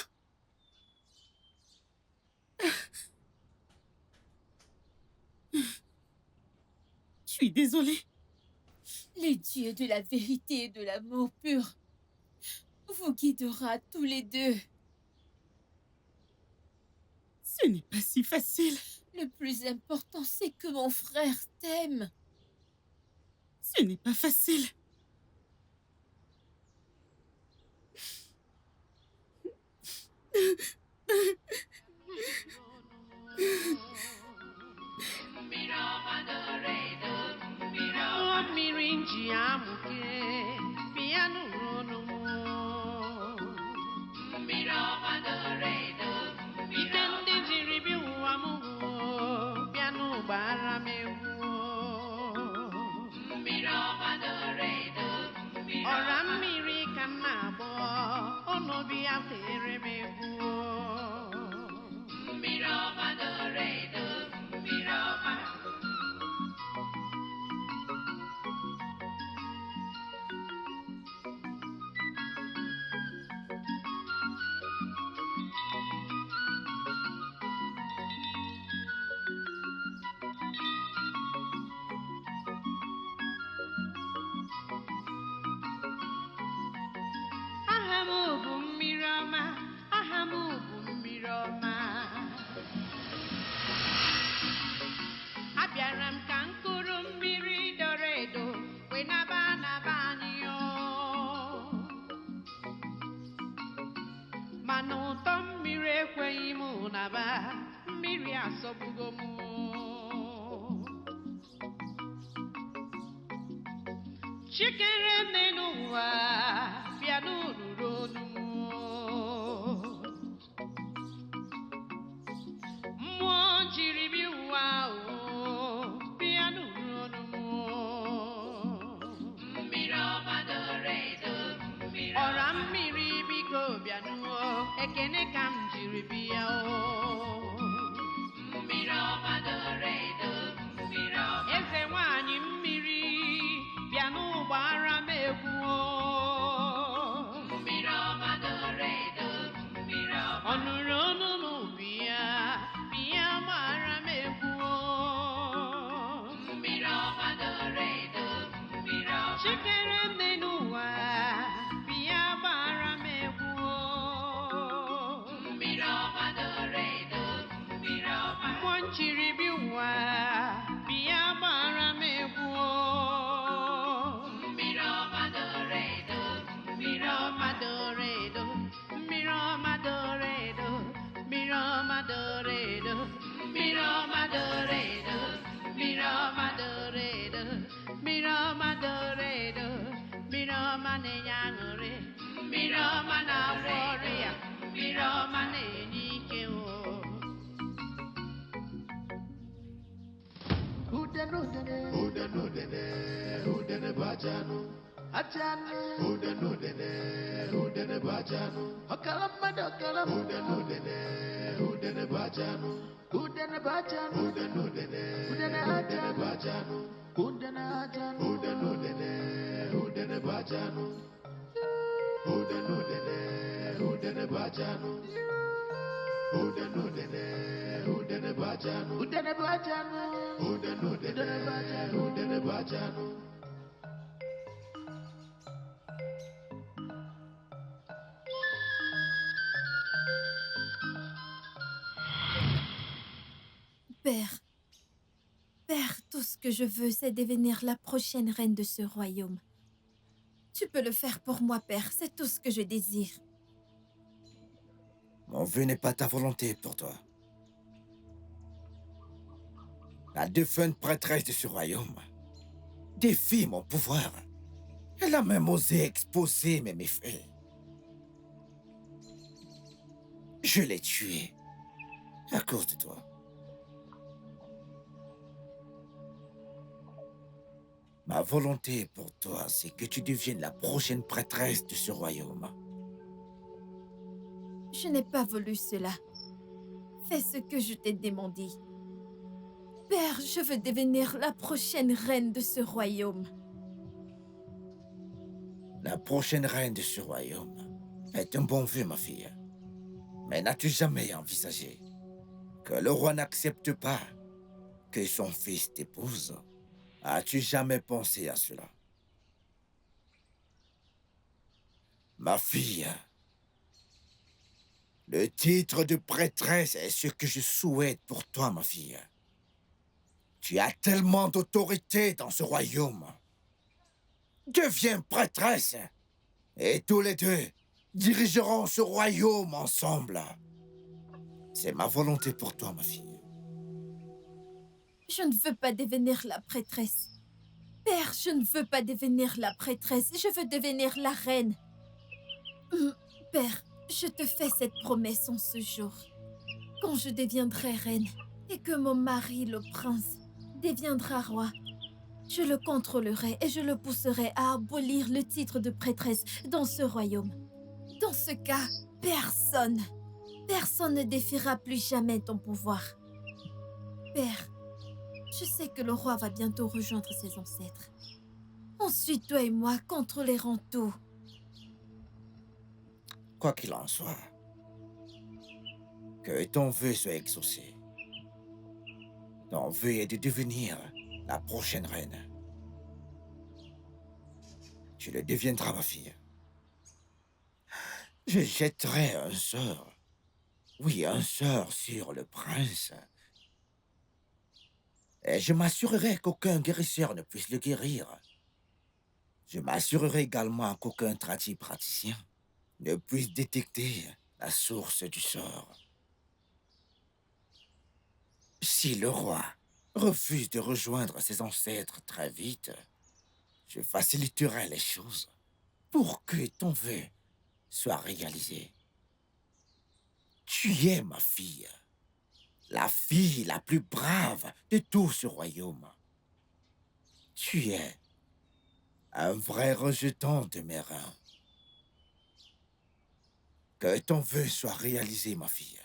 Je suis désolée. Les dieux de la vérité et de l'amour pur vous guidera tous les deux. Ce n'est pas si facile. Le plus important, c'est que mon frère t'aime. Ce n'est pas facile. Mmiri nji amụke bịa n'ụlọ ike ndị jiri bịa ụwa m bịa n'ụgbara m egwu ọra mmiri ka m na-agbọ ọnọdụ ya tere m egwu aha m bụ mmiri ọma, aha m bụ mmiri ọma. Abịara m ka mkpụrụ mmiri doro edo wee naba anyị o. Mana ụtọ mmiri ekweghị m naba, mmiri asọgbugo m. Chikere nne n'ụwa bịa n'olulu onu m. Mmụọ jiri bịa ụwa o bịa n'olulu onu m. Ọra mmiri biko bịanụọ ekene ka m jiri bịa o. Eze nwanyị mmiri bịa n'ụgbara m egwu o. Ọ nụrụ ọnụ n'ubi ya bịa gbara m egwu o. Chikere nne n'ụwa bịa gbara m egwu o. Mmụọ nchiri bịa ụwa bịa gbara m egwu o. Mmiri ọma doro edo, mmiri ọma doro edo, mmiri ọma doro edo, mmiri ọma doro edo, mmiri ọma doro edo, mmiri ọma doro edo, mmiri ọma doro edo, mmiri ọma na-enye aṅụrị, mmiri ọma na-agwọ ọrịa, mmiri ọma na-enye ike o. Udene bajanu, Ajanu, udene bajanu, ọkalammadụ ọkalam, udene bajanu, udene bajanu, udene ajanu, bajanu, udene ajanu, udene bajanu, udene bajanu, udene bajanu, udene bajanu, udene bajanu. Père, tout ce que je veux, c'est devenir la prochaine reine de ce royaume. Tu peux le faire pour moi, Père, c'est tout ce que je désire. Mon vœu n'est pas ta volonté pour toi. La défunte prêtresse de ce royaume défie mon pouvoir. Elle a même osé exposer mes méfaits. Je l'ai tué. À cause de toi. Ma volonté pour toi, c'est que tu deviennes la prochaine prêtresse de ce royaume. Je n'ai pas voulu cela. Fais ce que je t'ai demandé. Père, je veux devenir la prochaine reine de ce royaume. La prochaine reine de ce royaume est un bon vœu, ma fille. Mais n'as-tu jamais envisagé que le roi n'accepte pas que son fils t'épouse? As-tu jamais pensé à cela? Ma fille, le titre de prêtresse est ce que je souhaite pour toi, ma fille. Tu as tellement d'autorité dans ce royaume. Deviens prêtresse et tous les deux dirigeront ce royaume ensemble. C'est ma volonté pour toi, ma fille. Je ne veux pas devenir la prêtresse. Père, je ne veux pas devenir la prêtresse. Je veux devenir la reine. Père, je te fais cette promesse en ce jour. Quand je deviendrai reine et que mon mari, le prince, deviendra roi, je le contrôlerai et je le pousserai à abolir le titre de prêtresse dans ce royaume. Dans ce cas, personne ne défiera plus jamais ton pouvoir. Père, je sais que le roi va bientôt rejoindre ses ancêtres. Ensuite, toi et moi contrôlerons tout. Quoi qu'il en soit, que ton vœu soit exaucé. Ton vœu est de devenir la prochaine reine. Tu le deviendras, ma fille. Je jetterai un sort. Oui, un sort sur le prince. Et je m'assurerai qu'aucun guérisseur ne puisse le guérir. Je m'assurerai également qu'aucun praticien ne puisse détecter la source du sort. Si le roi refuse de rejoindre ses ancêtres très vite, je faciliterai les choses pour que ton vœu soit réalisé. Tu es ma fille, la fille la plus brave de tout ce royaume. Tu es un vrai rejeton de mes reins. Que ton vœu soit réalisé, ma fille.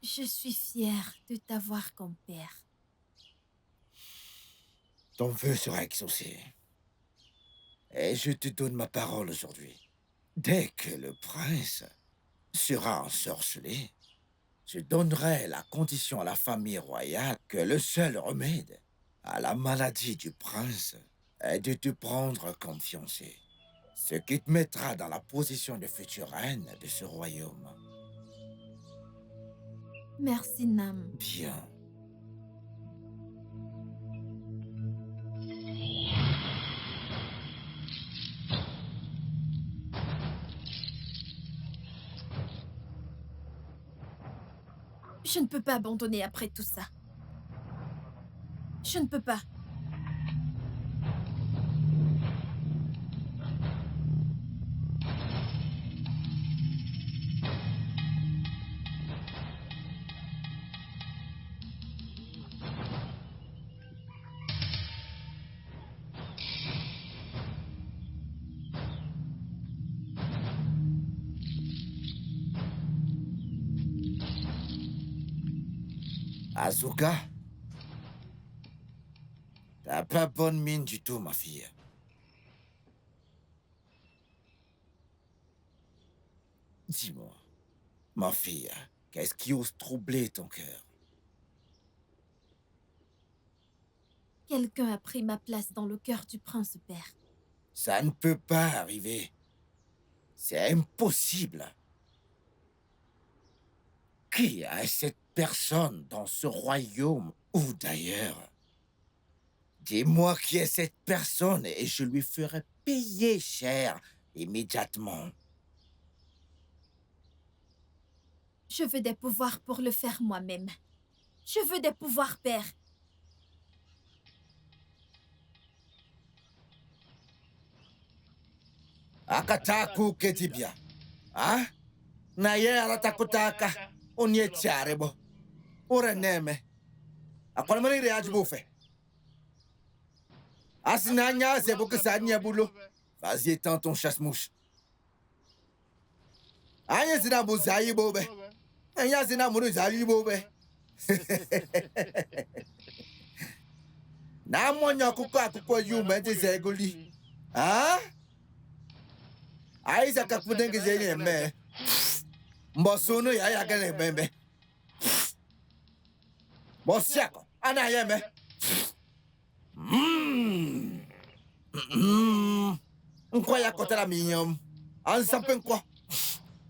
Je suis fière de t'avoir comme père. Ton vœu sera exaucé. Et je te donne ma parole aujourd'hui. Dès que le prince sera ensorcelé, je donnerai la condition à la famille royale que le seul remède à la maladie du prince est de te prendre comme fiancée. Ce qui te mettra dans la position de future reine de ce royaume. Merci, Nam. Bien. Je ne peux pas abandonner après tout ça. Je ne peux pas. Asuka, t'as pas bonne mine du tout, ma fille. Dis-moi, ma fille, qu'est-ce qui ose troubler ton cœur? Quelqu'un a pris ma place dans le cœur du prince, père. Ça ne peut pas arriver. C'est impossible. Qui est cette personne dans ce royaume ou d'ailleurs? Dis-moi qui est cette personne et je lui ferai payer cher immédiatement. Je veux des pouvoirs pour le faire moi-même. Je veux des pouvoirs, père. Akataku ketibia. Ah? Na ye aratakutaka. Onye tiarebo. Ora neme. Akwana mari reaji bofe. Asinanya c'est beaucoup ça n'y a boulot. Vas-y, étends ton chasse-mouche. Anya zina buzayi bobe. Anya zina muru zayi bobe. Na monya kuko yume de zeguli. Ah? Aiza kakudenge zenye me. Mbosono ya gane bembe. Bosiako, ana yeme. Nkwa ya kotela minyom. Ansampe nkwa.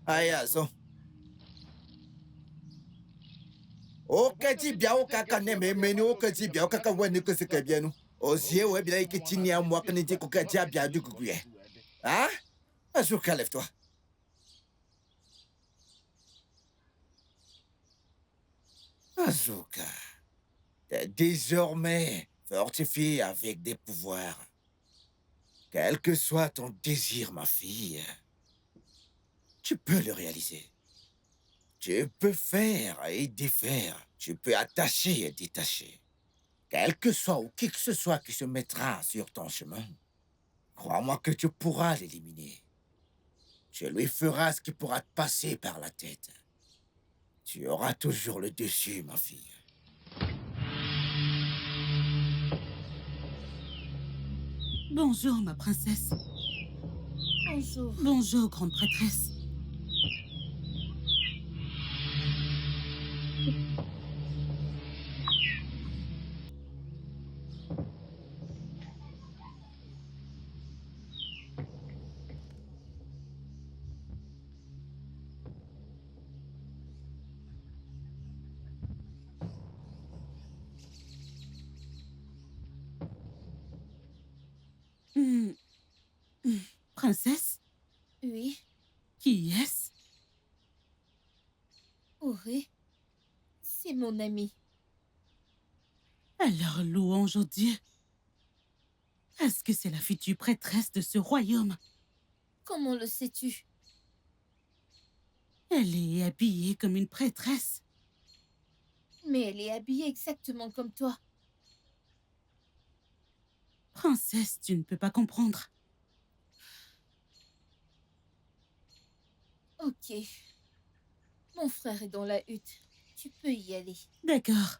Ayazo. Okati bia okaka neme meni okati bia okaka wani ko seke bia nu. Ozie we bia ikitini amwa kani ti kokati bia du kukuye. Hein? Azuka, lève-toi. Azuka, t'es désormais fortifié avec des pouvoirs. Quel que soit ton désir, ma fille, tu peux le réaliser. Tu peux faire et défaire. Tu peux attacher et détacher. Quel que soit ou qui que ce soit qui se mettra sur ton chemin, crois-moi que tu pourras l'éliminer. Tu lui feras ce qui pourra te passer par la tête. Tu auras toujours le dessus, ma fille. Bonjour, ma princesse. Bonjour. Bonjour, grande prêtresse. Princesse? Oui. Qui est-ce? Auré, c'est mon ami. Alors, louange au Dieu. Est-ce que c'est la future prêtresse de ce royaume? Comment le sais-tu? Elle est habillée comme une prêtresse. Mais elle est habillée exactement comme toi. Princesse, tu ne peux pas comprendre. Ok. Mon frère est dans la hutte. Tu peux y aller. D'accord.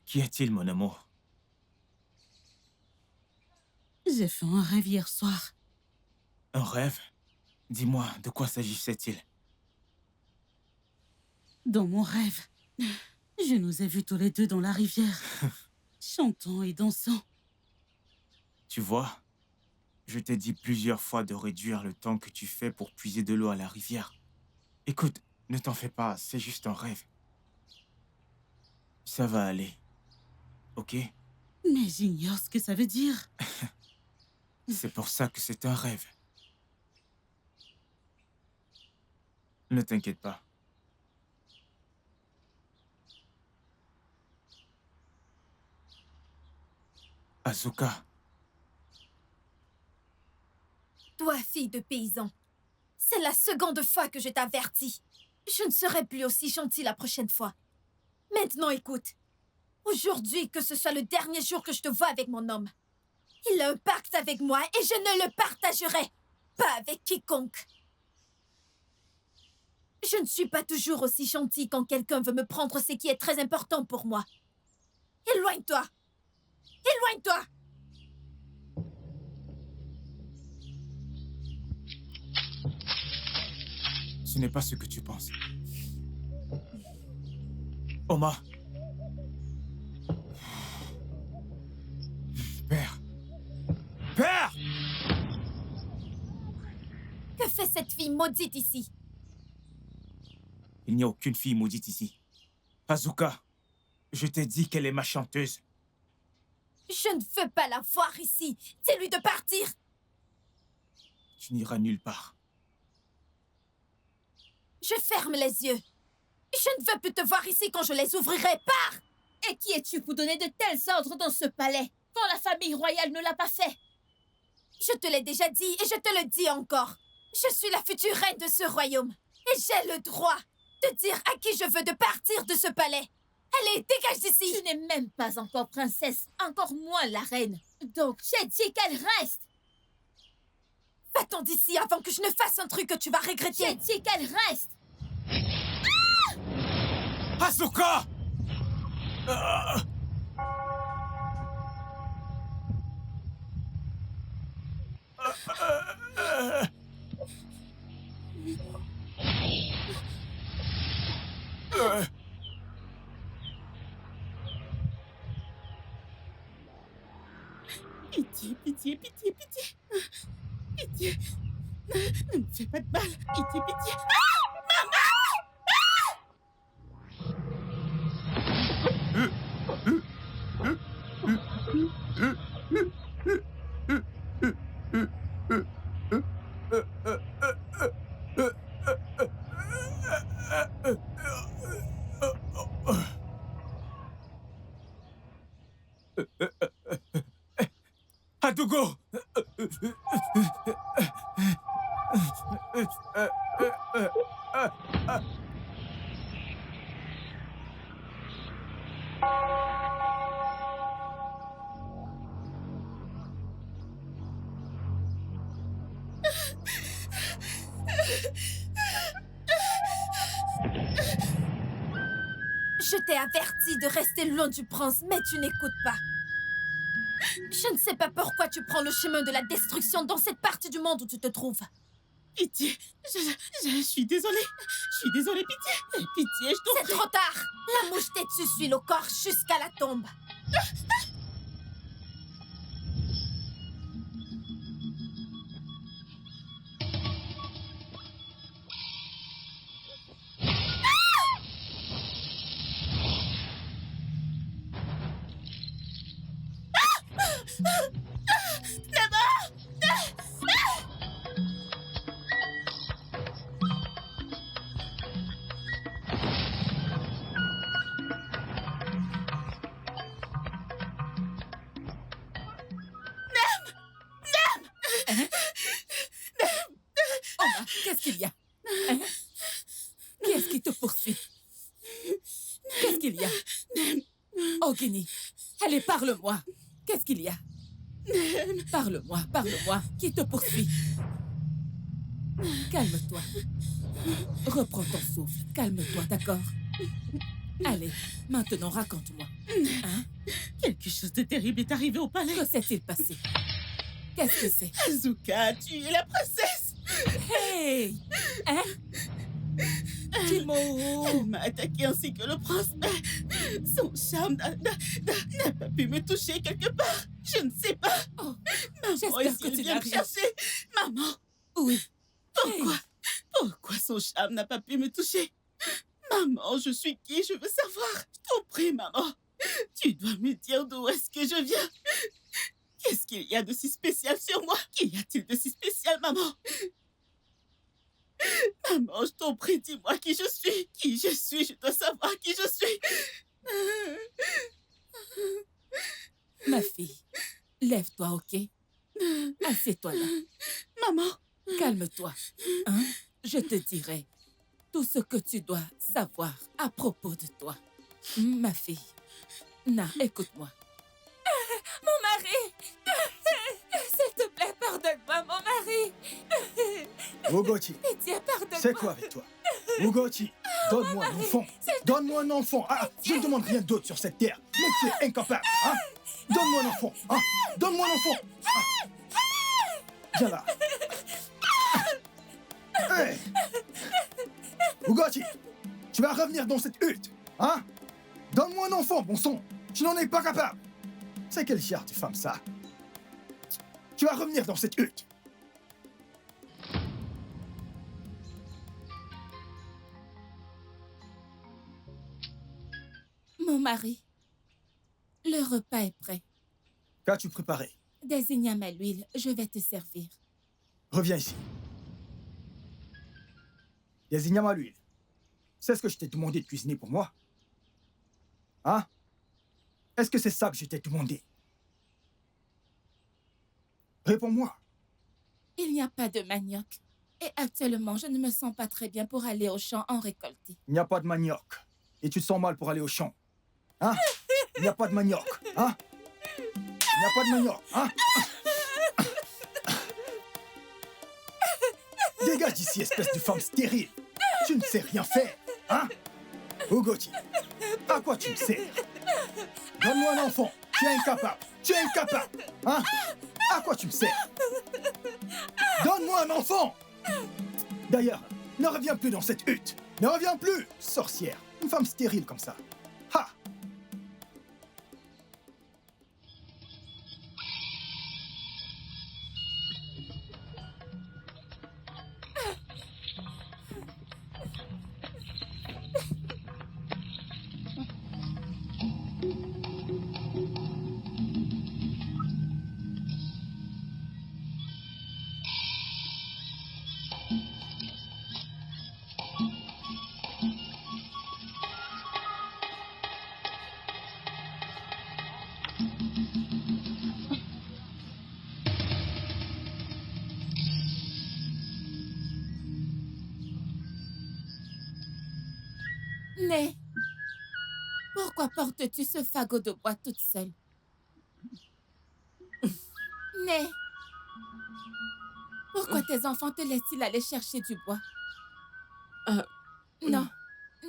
Qu'y a-t-il, mon amour? J'ai fait un rêve hier soir. Un rêve? Dis-moi, de quoi s'agissait-il? Dans mon rêve, je nous ai vus tous les deux dans la rivière, chantant et dansant. Tu vois, je t'ai dit plusieurs fois de réduire le temps que tu fais pour puiser de l'eau à la rivière. Écoute, ne t'en fais pas, c'est juste un rêve. Ça va aller. Ok? Mais j'ignore ce que ça veut dire. C'est pour ça que c'est un rêve. Ne t'inquiète pas. Asuka, Toi, fille de paysan, c'est la seconde fois que je t'avertis. Je ne serai plus aussi gentille la prochaine fois. Maintenant, écoute. Aujourd'hui, que ce soit le dernier jour que je te vois avec mon homme. Il a un pacte avec moi et je ne le partagerai pas avec quiconque. Je ne suis pas toujours aussi gentille quand quelqu'un veut me prendre ce qui est très important pour moi. Éloigne-toi! Éloigne-toi! ce n'est pas ce que tu penses. Oma. Père. Père! Que fait cette fille maudite ici? Il n'y a aucune fille maudite ici. Asuka, je t'ai dit qu'elle est ma chanteuse. Je ne veux pas la voir ici. Dis-lui de partir. Tu n'iras nulle part. Je ferme les yeux. Je ne veux plus te voir ici quand je les ouvrirai. Pars! Et qui es-tu pour donner de tels ordres dans ce palais, quand la famille royale ne l'a pas fait? Je te l'ai déjà dit et je te le dis encore. Je suis la future reine de ce royaume. Et j'ai le droit de dire à qui je veux de partir de ce palais. Allez, dégage d'ici! Tu n'es même pas encore princesse, encore moins la reine. Donc, j'ai dit qu'elle reste. Va-t'en d'ici avant que je ne fasse un truc que tu vas regretter. J'ai dit qu'elle reste. Asuka! Pitié, pitié, pitié, pitié. Pitié. Ne me fais pas de mal. Pitié, pitié. Hadogo! Je t'ai averti de rester loin du prince, mais tu n'écoutes pas. Je ne sais pas pourquoi tu prends le chemin de la destruction dans cette partie du monde où tu te trouves. Pitié. Je suis désolée. Je suis désolée, pitié. Pitié, je t'en C'est prie. trop tard. La mouche têtue suit le corps jusqu'à la tombe. Oma, qu'est-ce qu'il y a? Hein? Qui est-ce qui te poursuit? Qu'est-ce qu'il y a? Oh, Guinée, allez, parle-moi. Qu'est-ce qu'il y a? Parle-moi, parle-moi. Qui te poursuit? Calme-toi. Reprends ton souffle. Calme-toi, d'accord? Allez, maintenant raconte-moi. Hein? Quelque chose de terrible est arrivé au palais. Que s'est-il passé? Qu'est-ce que c'est? Asuka, tu es la princesse. Hey! Hein? Timo! Elle m'a attaqué ainsi que le prince, mais son charme n'a pas pu me toucher quelque part. Je ne sais pas. Oh, maman, j'espère est-ce que qu'il tu vient n'as me rien. chercher? Maman, Oui. pourquoi? Pourquoi son charme n'a pas pu me toucher? Maman, je suis qui? Je veux savoir. Je t'en prie, maman. Tu dois me dire d'où est-ce que je viens. Qu'est-ce qu'il y a de si spécial sur moi? Qu'y a-t-il de si spécial, maman? Maman, je t'en prie, dis-moi qui je suis. Qui je suis, je dois savoir qui je suis. Ma fille, lève-toi, ok? Assieds-toi là. Maman. Calme-toi. Hein? Je te dirai tout ce que tu dois savoir à propos de toi. Ma fille. Na, écoute-moi. Mon mari! S'il te plaît, pardonne-moi, mon mari! Ugoti, Pitié, pardonne-moi! c'est quoi avec toi? Ugoti, donne-moi un enfant! Donne-moi un enfant! Ah, je ne demande rien d'autre sur cette terre, mais tu es incapable, hein? Donne-moi un enfant! Hein? Donne-moi un enfant! Ah. Viens là! Hey! Ugoti, tu vas revenir dans cette hutte, hein? Donne-moi un enfant, bon sang! Tu n'en es pas capable! C'est quel genre de femme, ça? Tu vas revenir dans cette hutte! Mon mari, le repas est prêt. Qu'as-tu préparé? Des ignames à l'huile, je vais te servir. Reviens ici. Des ignames à l'huile. C'est ce que je t'ai demandé de cuisiner pour moi? Hein? Est-ce que c'est ça que je t'ai demandé? Réponds-moi. Il n'y a pas de manioc. Et actuellement, je ne me sens pas très bien pour aller au champ en récolter. Il n'y a pas de manioc. Et tu te sens mal pour aller au champ. Hein? Il n'y a pas de manioc. Hein? Il n'y a pas de manioc. Hein? Dégage d'ici, espèce de femme stérile. Tu ne sais rien faire. Hein? Ugoti, à quoi tu me sers? Donne-moi un enfant. Tu es incapable. Tu es incapable. Hein? À quoi tu me sers? Donne-moi un enfant! D'ailleurs, ne reviens plus dans cette hutte. Ne reviens plus, sorcière. Une femme stérile comme ça. Ha! Né, pourquoi portes-tu ce fagot de bois toute seule? Né, pourquoi tes enfants te laissent-ils aller chercher du bois? Non,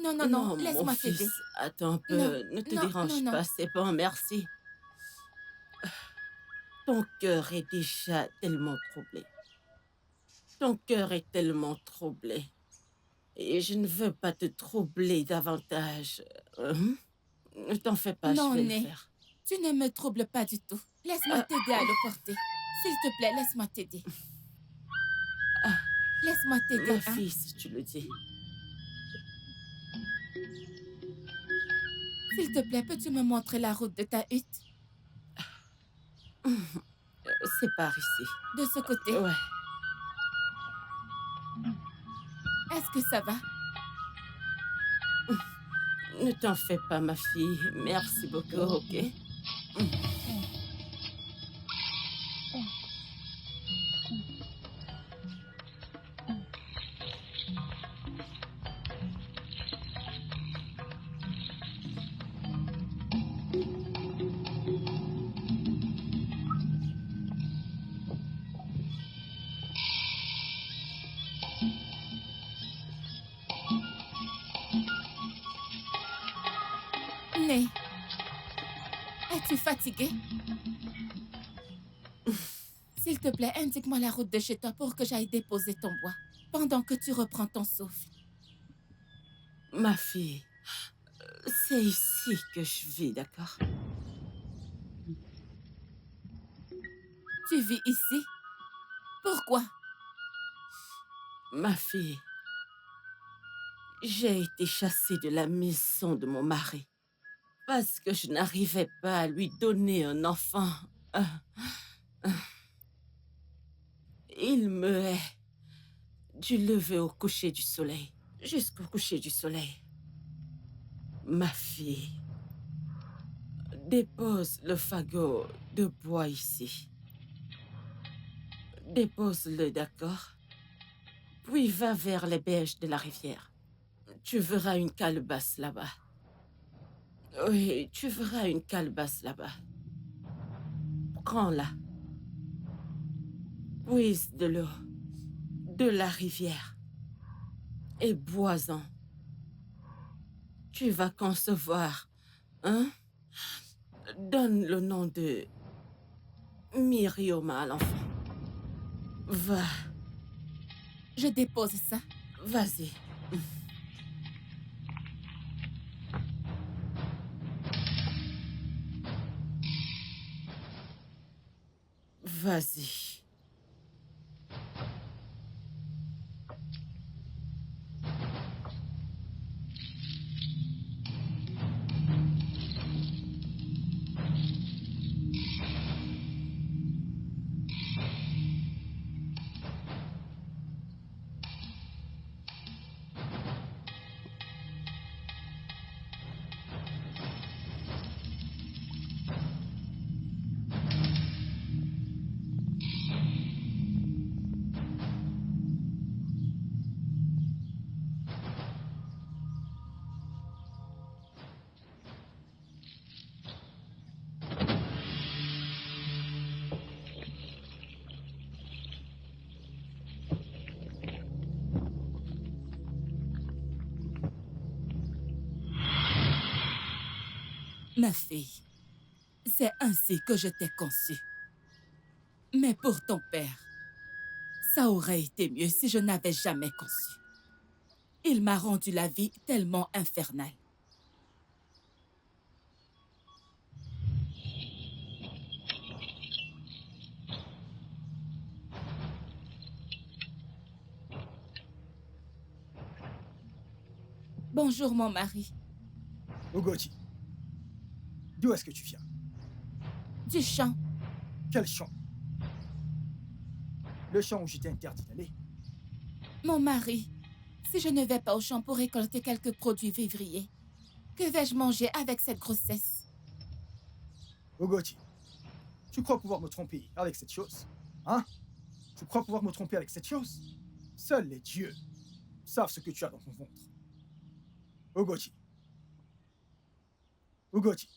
non, non, non, laisse-moi mon t'aider. fils, attends un peu, Non, ne te non, dérange non, non. pas, c'est bon, merci. Ton cœur est déjà tellement troublé. Ton cœur est tellement troublé. Et je ne veux pas te troubler davantage. Ne t'en fais pas, Non, je vais Né, le faire. tu ne me troubles pas du tout. Laisse-moi t'aider à le porter. S'il te plaît, laisse-moi t'aider. Laisse-moi t'aider, Ma hein. fille, si tu le dis. S'il te plaît, peux-tu me montrer la route de ta hutte? C'est par ici. De ce côté? Ouais. Est-ce que ça va? Ne t'en fais pas, ma fille. Merci beaucoup, ok? Né, es-tu fatigué? S'il te plaît, indique-moi la route de chez toi pour que j'aille déposer ton bois, pendant que tu reprends ton souffle. Ma fille, c'est ici que je vis, d'accord? Tu vis ici? Pourquoi? Ma fille, j'ai été chassée de la maison de mon mari parce que je n'arrivais pas à lui donner un enfant. Il me hait. Du lever au coucher du soleil, jusqu'au coucher du soleil. Ma fille, dépose le fagot de bois ici. Dépose-le, d'accord? Puis va vers les berges de la rivière. Tu verras une calebasse là-bas. Oui, tu verras une calebasse là-bas. Prends-la. Puise de l'eau de la rivière et bois-en. Tu vas concevoir, hein? Donne le nom de Myrioma à l'enfant. Va. Je dépose ça. Vas-y. Vas-y. Ma fille, c'est ainsi que je t'ai conçue. Mais pour ton père, ça aurait été mieux si je n'avais jamais conçu. Il m'a rendu la vie tellement infernale. Bonjour, mon mari. Ogoti, d'où est-ce que tu viens? Du champ. Quel champ? Le champ où je t'ai interdit d'aller. Mon mari, si je ne vais pas au champ pour récolter quelques produits vivriers, que vais-je manger avec cette grossesse? Ogoti, tu crois pouvoir me tromper avec cette chose? Hein? Tu crois pouvoir me tromper avec cette chose? Seuls les dieux savent ce que tu as dans ton ventre. Ogoti. Ogoti.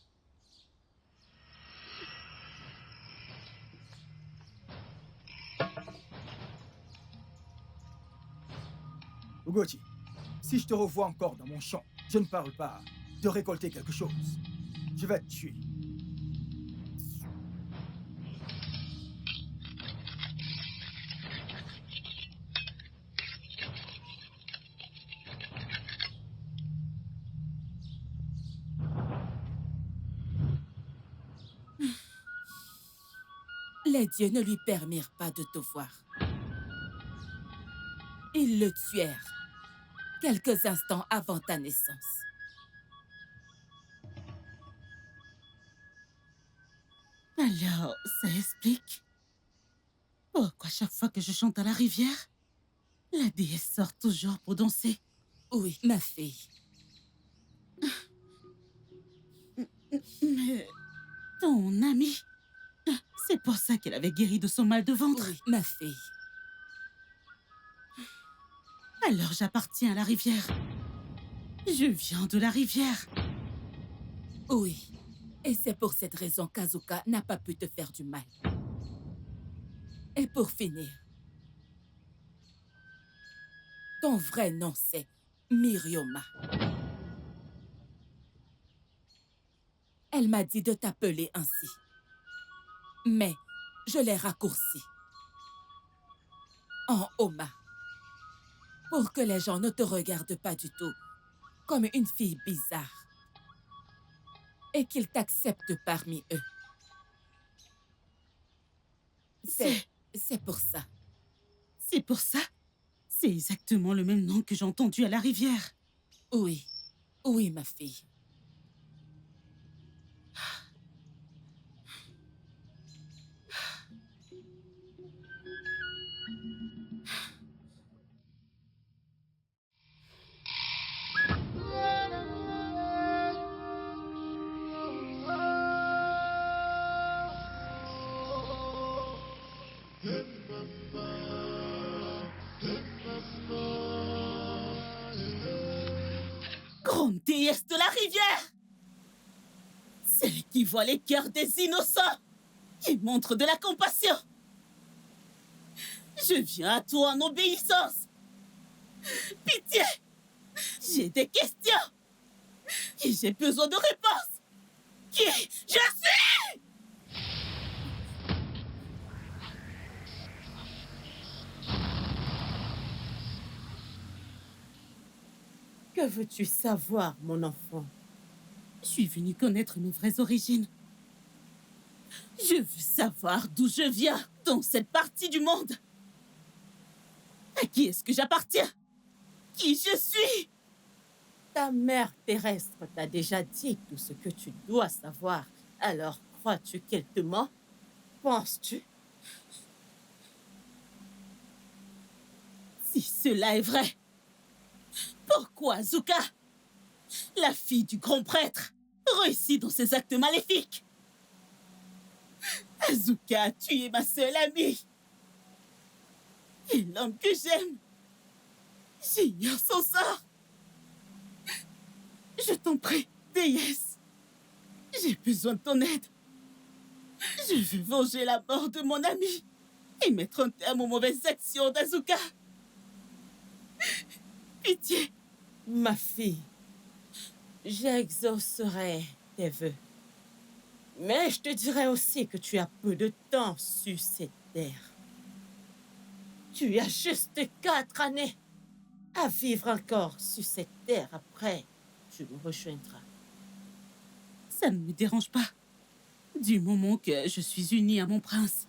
Ogoti, si je te revois encore dans mon champ, je ne parle pas de récolter quelque chose. Je vais te tuer. Les dieux ne lui permirent pas de te voir. Ils le tuèrent quelques instants avant ta naissance. Alors, ça explique pourquoi chaque fois que je chante à la rivière, la déesse sort toujours pour danser. Oui, ma fille. Mais ton amie, c'est pour ça qu'elle avait guéri de son mal de ventre. Oui, ma fille. Alors j'appartiens à la rivière. Je viens de la rivière. Oui. Et c'est pour cette raison qu'Azuka n'a pas pu te faire du mal. Et pour finir, ton vrai nom c'est Myrioma. Elle m'a dit de t'appeler ainsi. Mais je l'ai raccourci en Oma. Pour que les gens ne te regardent pas du tout comme une fille bizarre. Et qu'ils t'acceptent parmi eux. C'est pour ça. C'est pour ça? C'est exactement le même nom que j'ai entendu à la rivière. Oui. Oui, ma fille. Grande déesse de la rivière, celle qui voit les cœurs des innocents et montre de la compassion, je viens à toi en obéissance. Pitié, j'ai des questions et j'ai besoin de réponses. Qui je suis? Que veux-tu savoir, mon enfant? Je suis venue connaître mes vraies origines. Je veux savoir d'où je viens dans cette partie du monde. À qui est-ce que j'appartiens? Qui je suis? Ta mère terrestre t'a déjà dit tout ce que tu dois savoir. Alors, crois-tu qu'elle te ment? Penses-tu? Si cela est vrai, pourquoi Azuka, la fille du grand prêtre, réussit dans ses actes maléfiques? Azuka a tué ma seule amie. Et l'homme que j'aime, j'ignore son sort. Je t'en prie, déesse, j'ai besoin de ton aide. Je veux venger la mort de mon ami et mettre un terme aux mauvaises actions d'Azuka. Pitié. Ma fille, j'exaucerai tes vœux. Mais je te dirai aussi que tu as peu de temps sur cette terre. Tu as juste 4 années à vivre encore sur cette terre. Après, tu me rejoindras. Ça ne me dérange pas. Du moment que je suis unie à mon prince.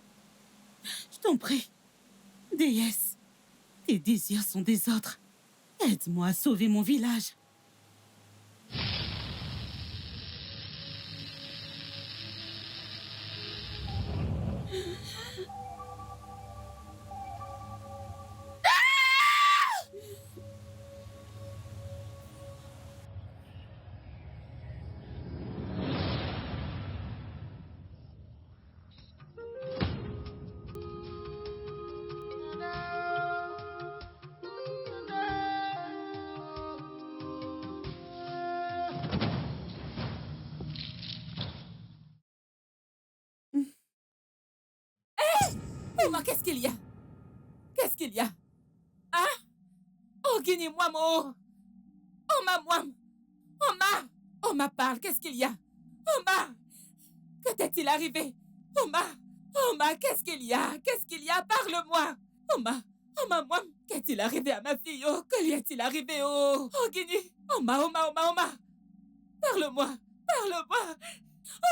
Je t'en prie, déesse, tes désirs sont des autres. Aide-moi à sauver mon village. Oma, qu'est-ce qu'il y a? Qu'est-ce qu'il y a? Hein? Oh, Guinée, moi, mon... Oma, moi... Oma! Oma, parle, qu'est-ce qu'il y a? Oma! Que t'est-il arrivé? Oma! Oma, qu'est-ce qu'il y a? Qu'est-ce qu'il y a? Parle-moi! Oma! Oma, moi... Qu'est-il arrivé à ma fille? Oh, que lui est-il arrivé? Oh! Oh, Guinée! Oma! Parle-moi! Parle-moi!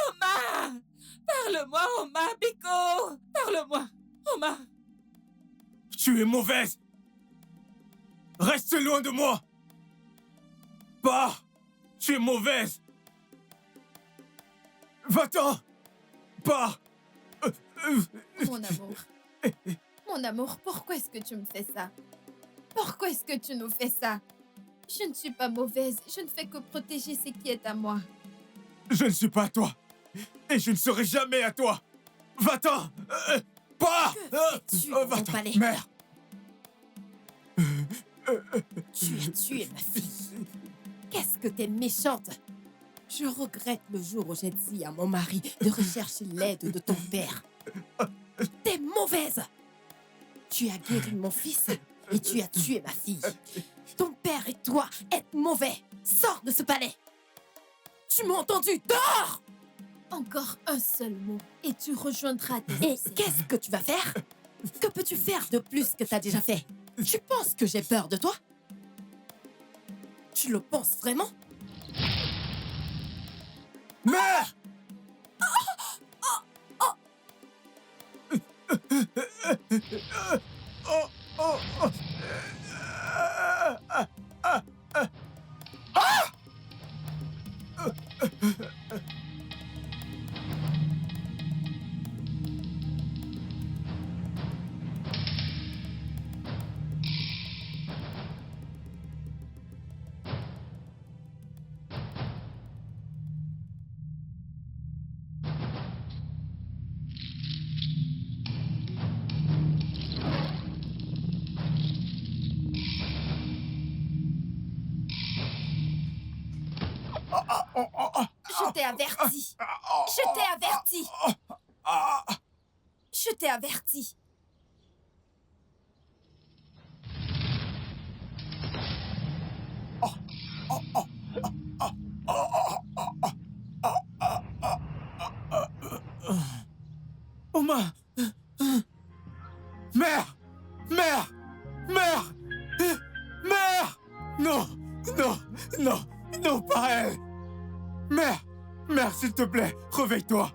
Oma! Parle-moi, Oma! Biko! Parle-moi! Oma! Tu es mauvaise! Reste loin de moi! Pars! Tu es mauvaise! Va-t'en! Pars! Mon amour. Mon amour, pourquoi est-ce que tu me fais ça? Pourquoi est-ce que tu nous fais ça? Je ne suis pas mauvaise. Je ne fais que protéger ce qui est à moi. Je ne suis pas à toi! Et je ne serai jamais à toi! Va-t'en! Pars! Tu es Va-t'en! palais. Mère! Tu as tué ma fille. Qu'est-ce que t'es méchante? Je regrette le jour où j'ai dit à mon mari de rechercher l'aide de ton père. T'es mauvaise! Tu as guéri mon fils et tu as tué ma fille. Ton père et toi êtes mauvais. Sors de ce palais! Tu m'as entendu? Dors! Encore un seul mot et tu rejoindras tes... Et qu'est-ce que tu vas faire? Que peux-tu faire de plus que t'as déjà fait? Tu penses que j'ai peur de toi? Tu le penses vraiment? Mère! Je t'ai averti. Je t'ai averti. Je t'ai averti. Oma! Mère! Mère! Mère! Mère! Non! Non! Non! Non, pas elle! Mère! Mère, s'il te plaît, réveille-toi!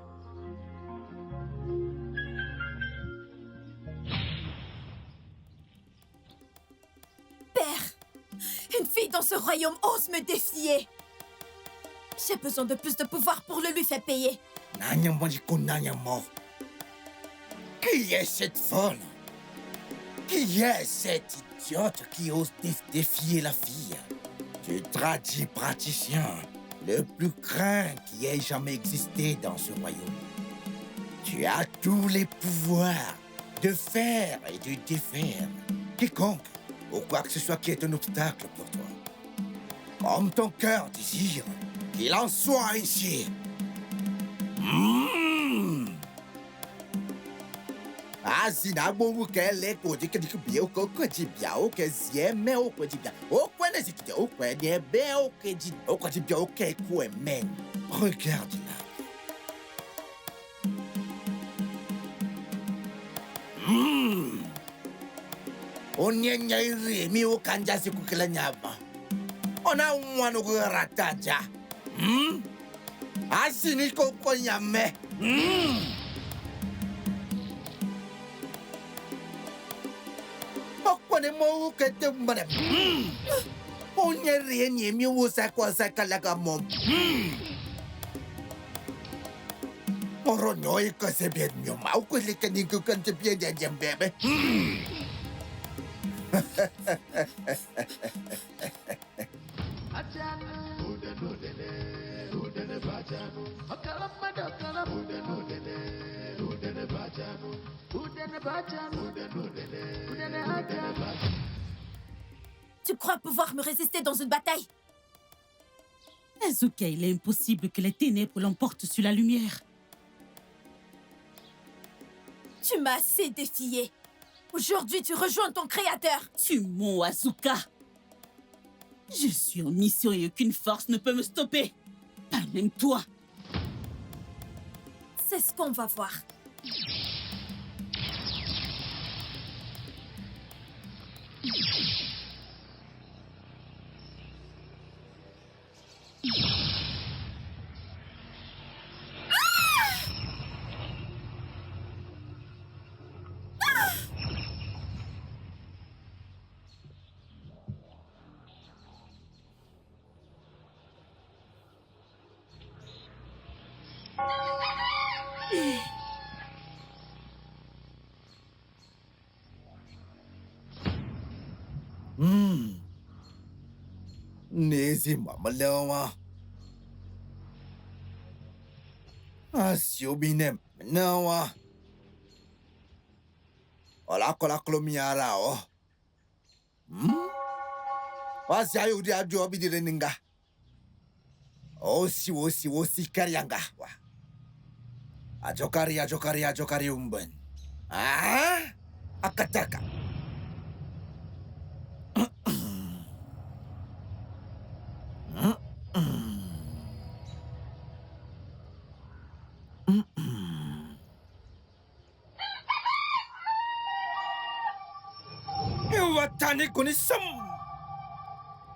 Père, une fille dans ce royaume ose me défier. J'ai besoin de plus de pouvoir pour le lui faire payer. Qui est cette folle? Qui est cette idiote qui ose défier la fille? Tu tradis praticien, le plus craint qui ait jamais existé dans ce royaume. Tu as tous les pouvoirs de faire et de défaire quiconque ou quoi que ce soit qui est un obstacle pour toi. Comme ton cœur désire, qu'il en soit ainsi. Asina bomu kele ko dike bi o ko di bia o ke zie me o ko di bia o ko ne zikite o ko ne be o ke di o ko di bia o ke ko men. Regarde là. Onyenya iri mi o kanja siku kila nyama. Ona umwano ko rataja. Asini ko ko nyame. Okwane mo kete mbare. Onye rieni mi usa kwa sakalaga mom. Oronyo ikose bien mi ma ukole kaninku kante bien de bebe. Tu crois pouvoir me résister dans une bataille? Azuka, il est impossible que les ténèbres l'emportent sur la lumière. Tu m'as assez défié. Aujourd'hui, tu rejoins ton créateur. Tu mens, Azuka. Je suis en mission et aucune force ne peut me stopper. Pas même toi. C'est ce qu'on va voir. Nezi mama lewa. Asiobinem nawa. Ola kola klomiara o. Wasi ayo di ajo bidire ninga. Osi karyanga. Ajokari umben. Akataka.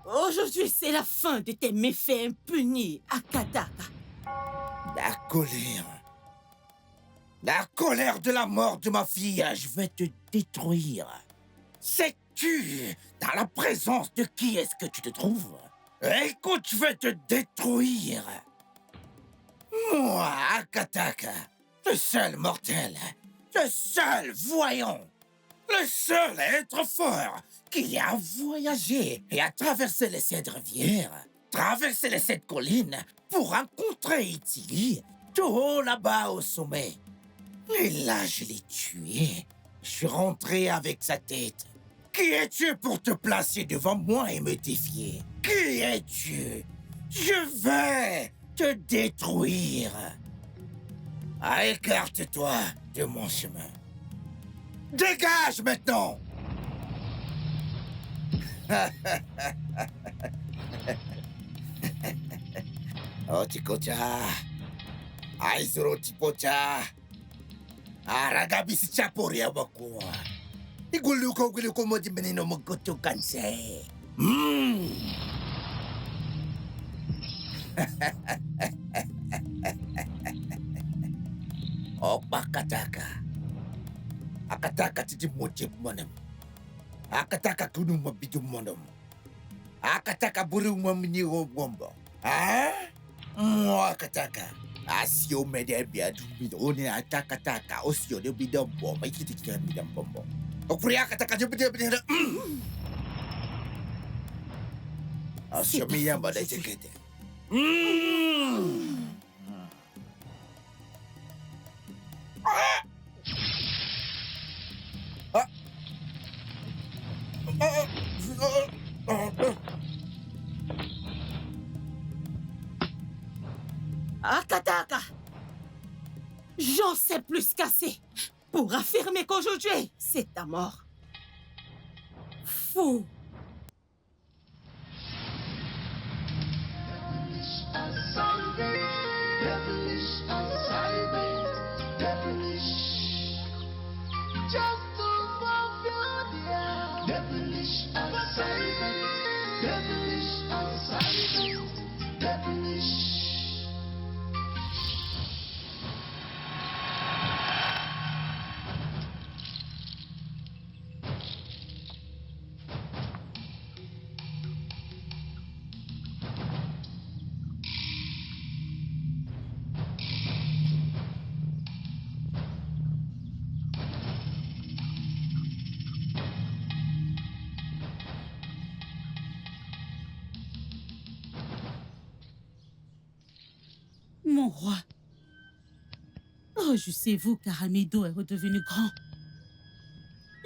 Aujourd'hui, c'est la fin de tes méfaits impunis, Akataka. La colère. La colère de la mort de ma fille, je vais te détruire. Sais-tu, dans la présence de qui est-ce que tu te trouves? Écoute, je vais te détruire. Moi, Akataka, le seul mortel, le seul voyant, le seul être fort qui a voyagé et a traversé les 7 rivières, traversé les 7 collines pour rencontrer Italy, tout haut là-bas au sommet. Et là, je l'ai tué. Je suis rentré avec sa tête. Qui es-tu pour te placer devant moi et me défier? Qui es-tu? Je vais te détruire. Ah, écarte-toi de mon chemin. Dégage maintenant. Oh, Tikocha. Aizuro Tipocha. Aragabisi Chaporia Bakua. Iguluko modi menino mogoto kanse. Oh, Bakataka. Akataka titi moje monam. Akataka kunu mabidu monam. Akataka buru mamini wombo. Ah? Akataka. Asio medebia dubido one atakataka osio de bidom bom. Ikiti kita bidom bombo. Okuri akataka jubide bide. Asio miyamba de tekete. Akataka! J'en sais plus qu'assez pour affirmer qu'aujourd'hui, c'est ta mort. Fou! Mon roi, réjouissez-vous car Amido est redevenu grand.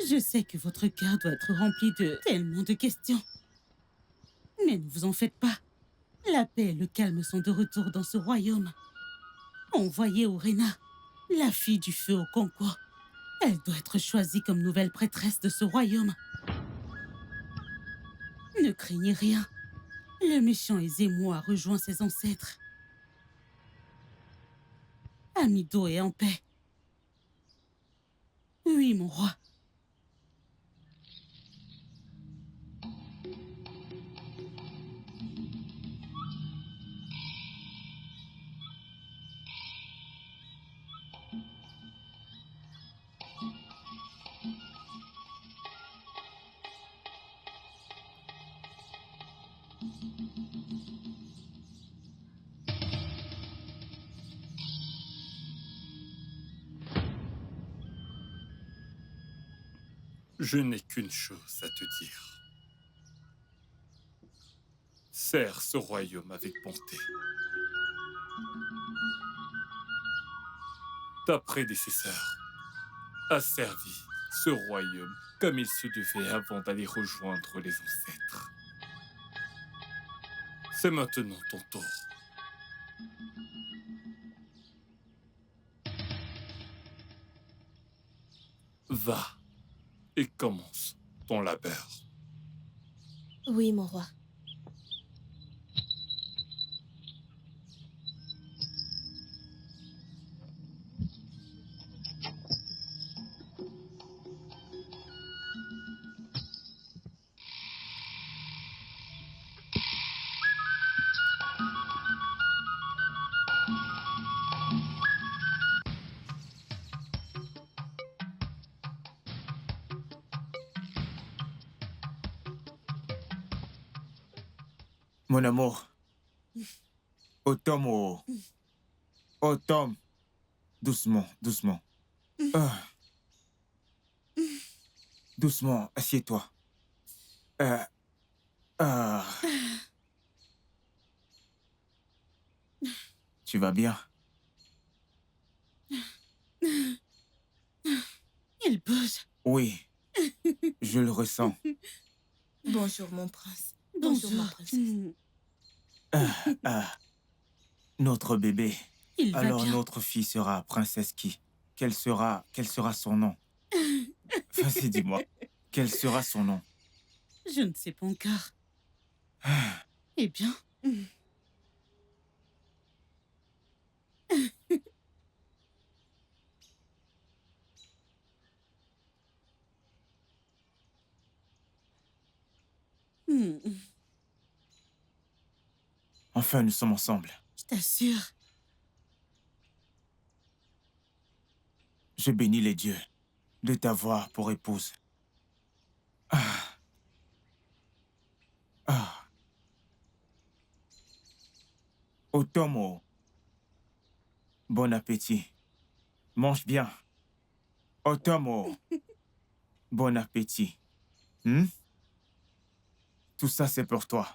Je sais que votre cœur doit être rempli de tellement de questions. Mais ne vous en faites pas. La paix et le calme sont de retour dans ce royaume. Envoyez Orena, la fille du feu au Concours. Elle doit être choisie comme nouvelle prêtresse de ce royaume. Ne craignez rien. Le méchant Ezemo a rejoint ses ancêtres. Amido est en paix. Oui, mon roi. Je n'ai qu'une chose à te dire. Sers ce royaume avec bonté. Ta prédécesseur a servi ce royaume comme il se devait avant d'aller rejoindre les ancêtres. C'est maintenant ton tour. Va et commence ton labeur. Oui, mon roi. Mon amour. Otom, Otom. Doucement, doucement. Doucement, assieds-toi. Tu vas bien? Il bouge. Oui, je le ressens. Bonjour, mon prince. Bonjour. Bonjour, ma princesse. Notre bébé. Il va Alors bien. notre fille sera princesse qui? Quel sera son nom? Vas-y, dis-moi. Quel sera son nom? Je ne sais pas encore. Eh bien... Hmm, Enfin, nous sommes ensemble. je t'assure. Je bénis les dieux de t'avoir pour épouse. Otomo, bon appétit. Mange bien. Otomo, bon appétit. Tout ça, c'est pour toi.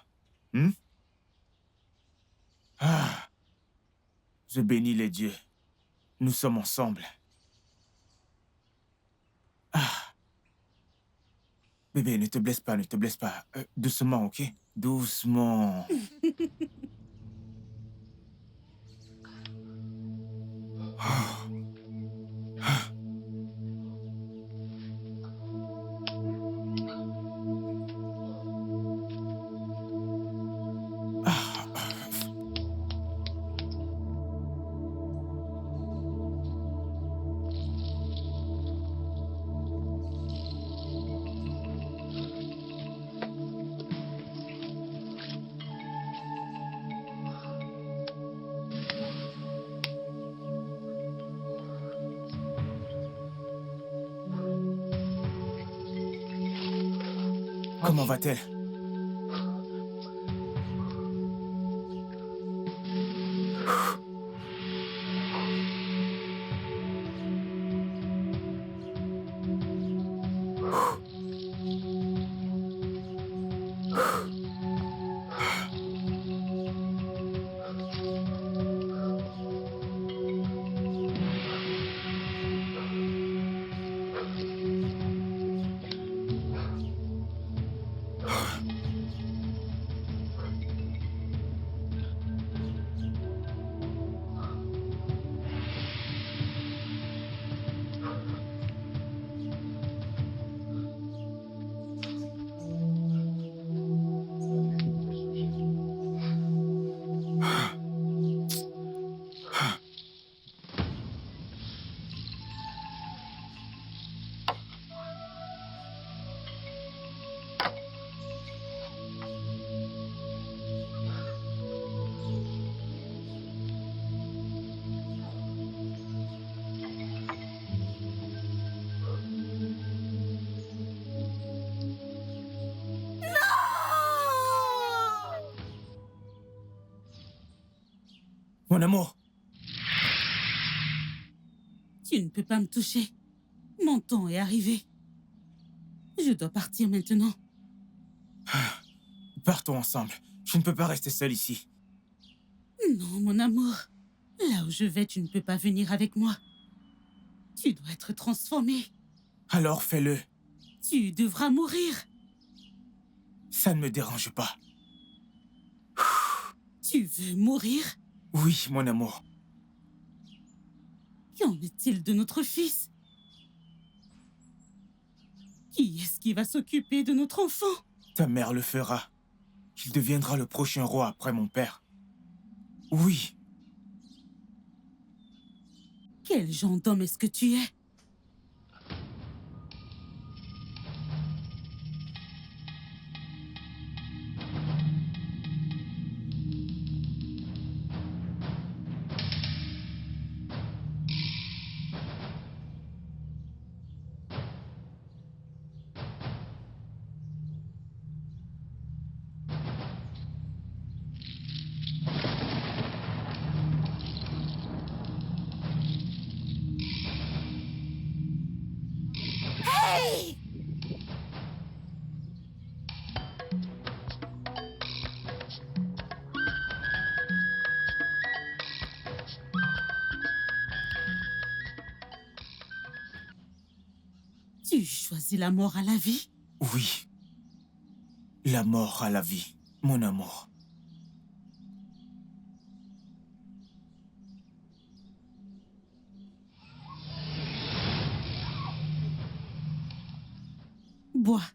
Je bénis les dieux. Nous sommes ensemble. Bébé, ne te blesse pas, ne te blesse pas. Doucement, ok? Doucement. Comment va-t-elle? Mon amour, Tu ne peux pas me toucher. Mon temps est arrivé. Je dois partir maintenant. partons ensemble. Je ne peux pas rester seul ici. Non, mon amour. Là où je vais, tu ne peux pas venir avec moi. Tu dois être transformé. Alors fais-le. Tu devras mourir. Ça ne me dérange pas. Tu veux mourir? Oui, mon amour. Qu'en est-il de notre fils? Qui est-ce qui va s'occuper de notre enfant? Ta mère le fera. Il deviendra le prochain roi après mon père. Oui. Quel genre d'homme est-ce que tu es? Tu choisis la mort à la vie? Oui. La mort à la vie, mon amour. Bois.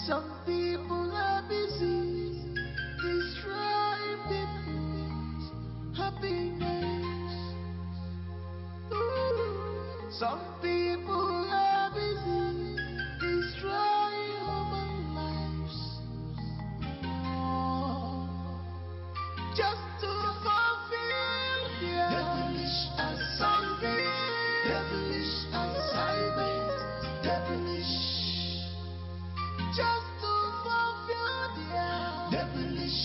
Some people are busy destroying people's happiness. Some people are busy destroying human lives. Just to fulfill their devilish assignment. Devilish assignment. Devilish. Just to fulfill their devilish